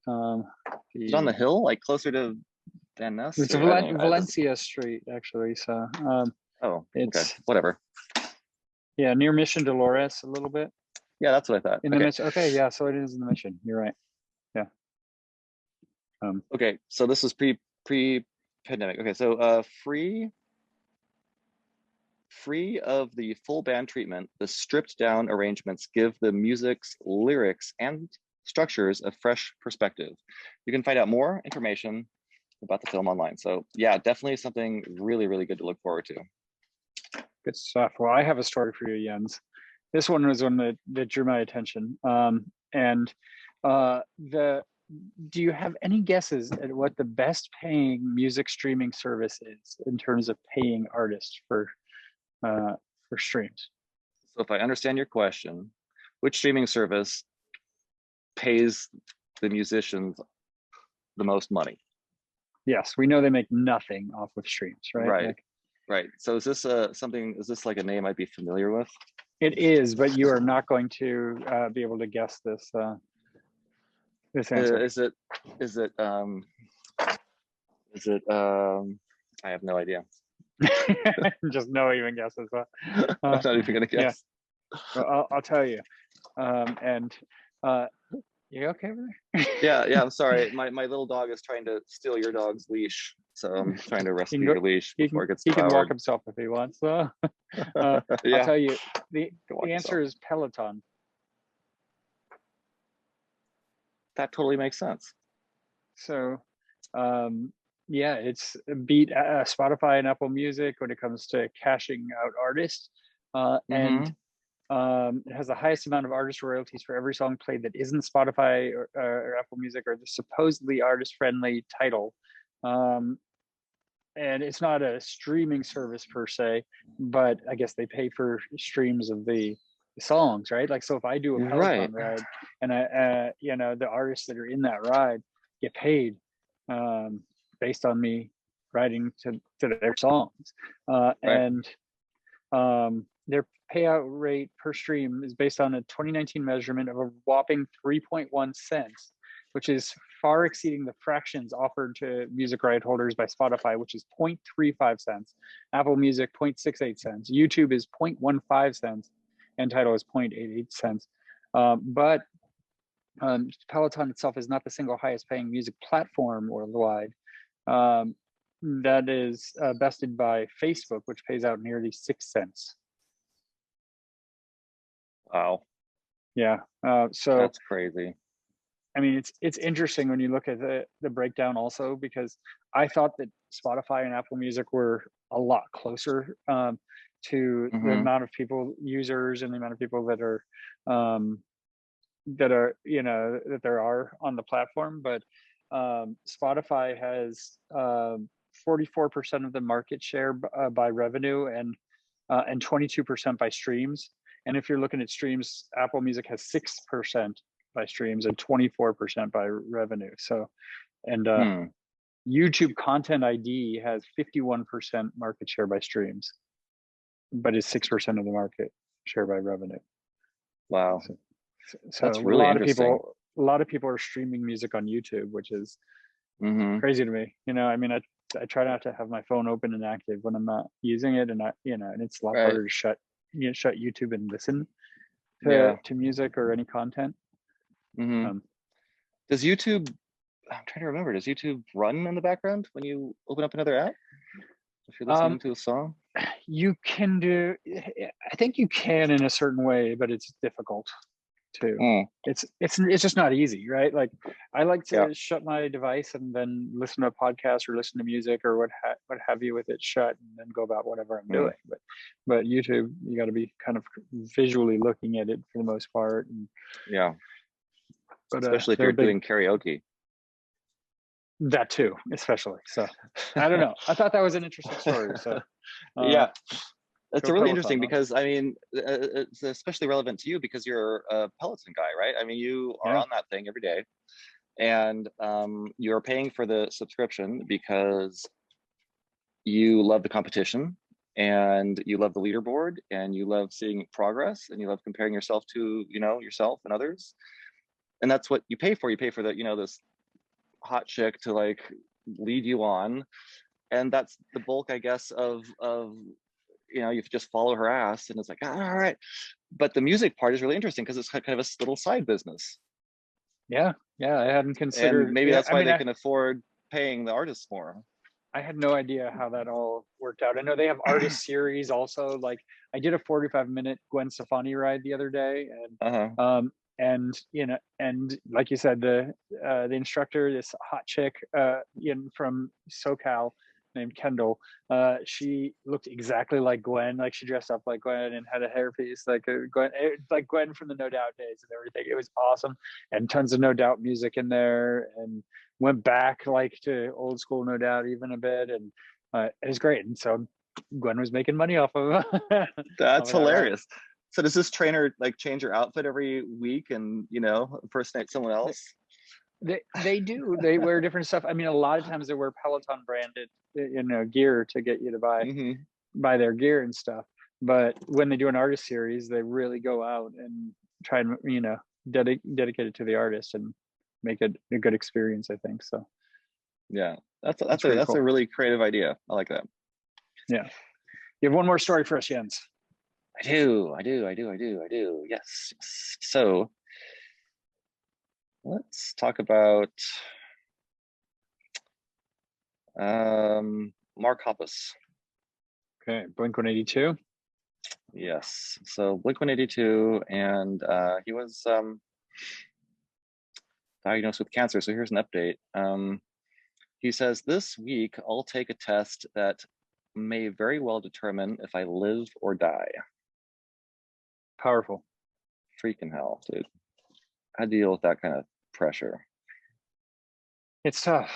B: It's on the hill, like closer to Van Ness.
A: It's Valencia Street, actually. So
B: it's okay. Whatever.
A: Yeah, near Mission Dolores, a little bit.
B: Yeah, that's what I thought.
A: In the Mission. Okay, yeah. So it is in the Mission. You're right. Yeah.
B: Okay, so this was pre-pandemic. Okay, so free of the full band treatment, the stripped down arrangements give the music's lyrics and structures a fresh perspective. You can find out more information about the film online. So yeah, definitely something really, really good to look forward to.
A: Good stuff. Well, I have a story for you, Jens. This one was one that drew my attention. Do you have any guesses at what the best paying music streaming service is in terms of paying artists for streams?
B: So if I understand your question, which streaming service pays the musicians the most money?
A: Yes, we know they make nothing off of streams, right?
B: Right. So is this something? Is this like a name I'd be familiar with?
A: It is, but you are not going to be able to guess this. This answer.
B: Is it? I have no idea.
A: Just no even guesses.
B: I'm not even gonna guess.
A: Yeah. Well, I'll tell you. You okay over there?
B: Yeah. I'm sorry. My little dog is trying to steal your dog's leash, so I'm trying to rescue your leash before it gets devoured.
A: He can walk himself if he wants. I'll tell you. The answer is Peloton.
B: That totally makes sense.
A: So, it's beat Spotify and Apple Music when it comes to cashing out artists, and it has the highest amount of artist royalties for every song played that isn't Spotify or Apple Music or the supposedly artist-friendly title. And it's not a streaming service per se, but I guess they pay for streams of the songs, right? Like, so if I do a Peloton ride and the artists that are in that ride get paid based on me riding to their songs, and their payout rate per stream is based on a 2019 measurement of a whopping 3.1 cents which is far exceeding the fractions offered to music right holders by Spotify, which is 0.35 cents, Apple Music 0.68 cents, YouTube is 0.15 cents, and Tidal is 0.88 cents. But Peloton itself is not the single highest paying music platform worldwide. That is bested by Facebook, which pays out nearly 6 cents.
B: Wow.
A: Yeah. So
B: that's crazy.
A: I mean, it's interesting when you look at the breakdown also, because I thought that Spotify and Apple Music were a lot closer to the amount of people, users, and the amount of people that are that there are on the platform. But Spotify has 44% of the market share by revenue and 22% by streams. And if you're looking at streams, Apple Music has 6% by streams and 24% by revenue. So, and YouTube Content ID has 51% market share by streams, but it's 6% of the market share by revenue.
B: Wow.
A: So
B: that's really interesting.
A: A lot of people are streaming music on YouTube, which is crazy to me. You know, I mean, I try not to have my phone open and active when I'm not using it, and and it's a lot harder to shut YouTube and listen to music or any content.
B: Does YouTube, I'm trying to remember, does YouTube run in the background when you open up another app? If you're listening to a song?
A: You can do, I think you can in a certain way, but it's difficult too. It's just not easy, right? Like I like to shut my device and then listen to a podcast or listen to music or what have you with it shut, and then go about whatever I'm doing. But YouTube, you got to be kind of visually looking at it for the most part. And, but,
B: especially if you're doing karaoke.
A: That too, especially. So I don't know. I thought that was an interesting story. So
B: it's really interesting because I mean, it's especially relevant to you because you're a Peloton guy, right? I mean, you are on that thing every day, and you're paying for the subscription because you love the competition and you love the leaderboard and you love seeing progress and you love comparing yourself to, yourself and others. And that's what you pay for. You pay for the, this hot chick to like lead you on. And that's the bulk, I guess, of you just follow her ass and it's like, all right. But the music part is really interesting because it's kind of a little side business.
A: Yeah. I hadn't considered.
B: And maybe that's why they can afford paying the artists more.
A: I had no idea how that all worked out. I know they have artist series also. Like I did a 45-minute Gwen Stefani ride the other day, and and like you said, the instructor, this hot chick from SoCal named Kendall, she looked exactly like Gwen. Like she dressed up like Gwen and had a hairpiece like Gwen from the No Doubt days and everything. It was awesome, and tons of No Doubt music in there, and went back like to old school No Doubt even a bit, and it was great. And so Gwen was making money off of
B: that's hilarious. So does this trainer like change her outfit every week and impersonate someone else?
A: They do. They wear different stuff. I mean, a lot of times they wear Peloton branded gear to get you to buy their gear and stuff. But when they do an artist series, they really go out and try and dedicate it to the artist and make it a good experience, I think. So
B: yeah, that's a really creative idea. I like that.
A: Yeah. You have one more story for us, Jens.
B: I do. Yes. So let's talk about Mark Hoppus.
A: Okay, Blink-182.
B: Yes. So Blink-182, and he was diagnosed with cancer. So here's an update. He says, this week I'll take a test that may very well determine if I live or die.
A: Powerful.
B: Freaking hell, dude. I deal with that kind of pressure.
A: It's tough.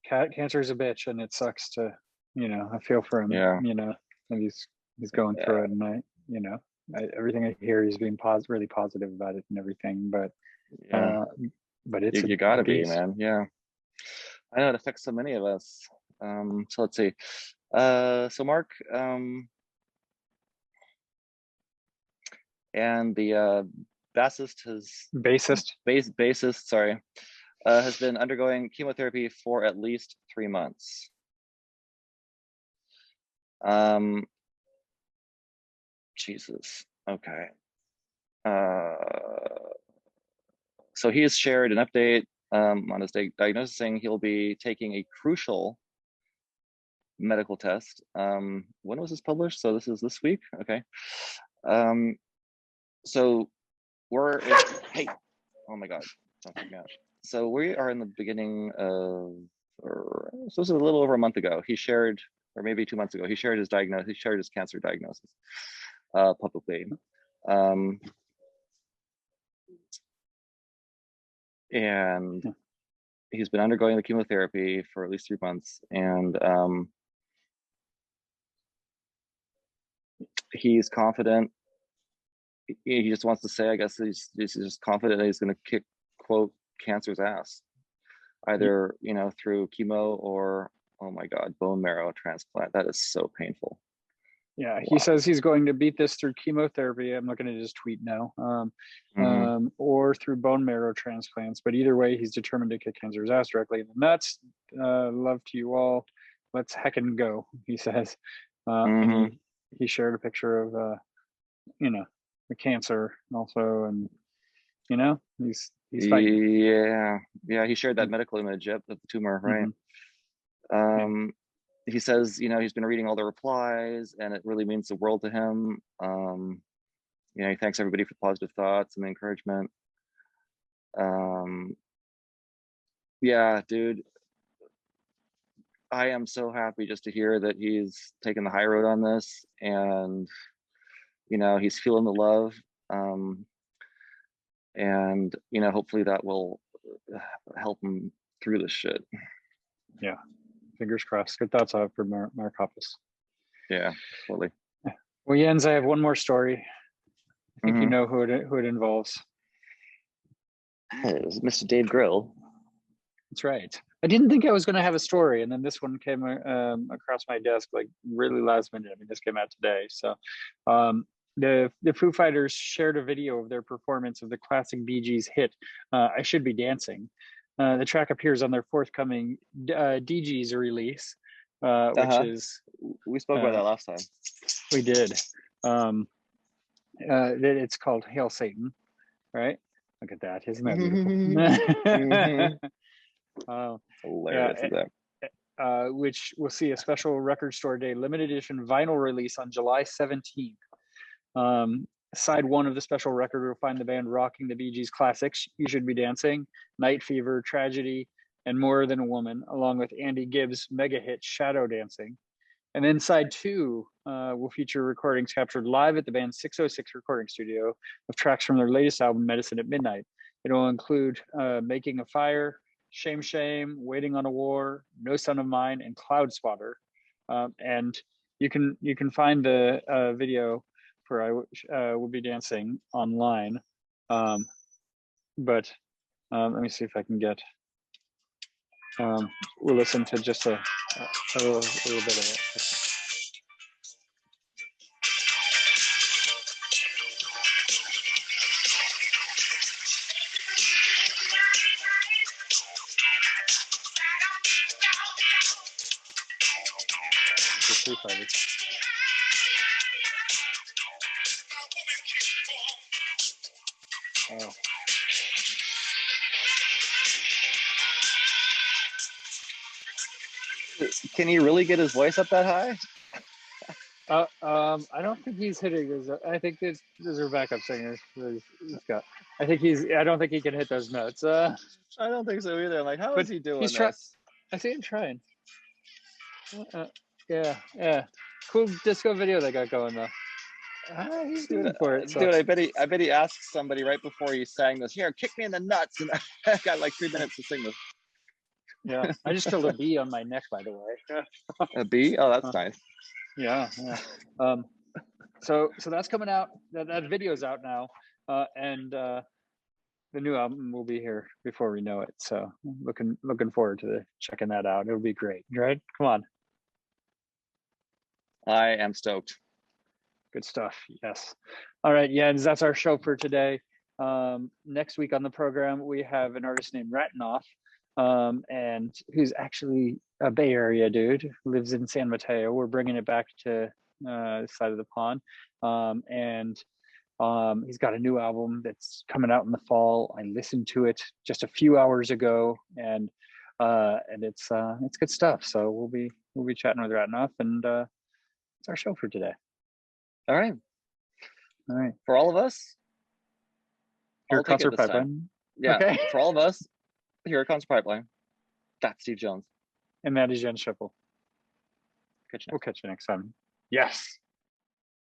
A: Cancer is a bitch, and it sucks to, I feel for him.
B: Yeah.
A: And he's going through it, and everything I hear, he's being really positive about it and everything. But but it's
B: you gotta be, man. Yeah. I know it affects so many of us. So let's see. So Mark, and the bassist, sorry, has been undergoing chemotherapy for at least 3 months. Jesus. Okay. So he has shared an update on his diagnosis, saying he'll be taking a crucial medical test. When was this published? So this is this week. Okay. So hey, oh my God, don't freak me out. So we are in the beginning of, so this is a little over a month ago. He shared, or maybe 2 months ago, he shared his diagnosis. He shared his cancer diagnosis publicly. And he's been undergoing the chemotherapy for at least 3 months, and he's confident. He just wants to say, I guess he's just confident that he's going to kick, quote, cancer's ass, either through chemo or, oh my God, bone marrow transplant. That is so painful.
A: Yeah, he says he's going to beat this through chemotherapy. I'm looking at his tweet now, or through bone marrow transplants. But either way, he's determined to kick cancer's ass directly in the nuts. Love to you all. Let's heckin' go, he says. And he shared a picture of, the cancer also, and he's fighting.
B: Yeah. He shared that medical image of the tumor, right? He says, he's been reading all the replies, and it really means the world to him. He thanks everybody for positive thoughts and the encouragement. Yeah, dude, I am so happy just to hear that he's taken the high road on this, and he's feeling the love. And hopefully that will help him through this shit.
A: Yeah, fingers crossed. Good thoughts out for Mark Hoppus.
B: Yeah, totally.
A: Well, Jens, I have one more story. I think you know who it involves.
B: It was Mr. Dave Grill. That's
A: right. I didn't think I was going to have a story, and then this one came across my desk like really last minute. I mean, this came out today. So the Foo Fighters shared a video of their performance of the classic Bee Gees hit, I Should Be Dancing. The track appears on their forthcoming DGs release, which is...
B: We spoke about that last time.
A: We did. It's called Hail Satan, right? Look at that. Isn't that beautiful?
B: Hilarious.
A: Which will see a special Record Store Day limited edition vinyl release on July 17th. Side 1 of the special record will find the band rocking the Bee Gees classics, You Should Be Dancing, Night Fever, Tragedy, and More Than a Woman, along with Andy Gibbs' mega hit Shadow Dancing. And then side 2 will feature recordings captured live at the band's 606 recording studio of tracks from their latest album, Medicine at Midnight. It will include Making a Fire, Shame Shame, Waiting on a War, No Son of Mine, and Cloud Spotter. And you can find the video for I Will Be Dancing online. But let me see if I can get, we'll listen to just a little bit of it. The Foo Fighters. Oh.
B: Can he really get his voice up that high?
A: I don't think he's hitting his. I think these are backup singers. He's got. I don't think he can hit those notes.
B: I don't think so either. I'm like, how is he doing this?
A: I see him trying. Yeah. Cool disco video they got going though. He's doing for it. So.
B: Dude, I bet he asked somebody right before he sang this. Here, kick me in the nuts, and I got like 3 minutes to sing this.
A: Yeah, I just killed a bee on my neck, by the way.
B: A bee? Oh, that's nice.
A: Yeah. So that's coming out. That video's out now, and the new album will be here before we know it. So looking forward to checking that out. It'll be great. Right? Come on.
B: I am stoked.
A: Good stuff. Yes. All right, Jens, that's our show for today. Next week on the program, we have an artist named Ratanoff, and who's actually a Bay Area dude, lives in San Mateo. We're bringing it back to this side of the pond. And he's got a new album that's coming out in the fall. I listened to it just a few hours ago, and it's good stuff. So we'll be chatting with Ratanoff, and it's our show for today.
B: All right. For all of us,
A: Your
B: I'll take it
A: concert
B: this time.
A: pipeline.
B: Yeah.
A: Okay.
B: For all of us, here at Concert Pipeline, that's Steve Jones.
A: And that is Jen Schiffel.
B: Catch you next.
A: We'll catch you next time. Yes.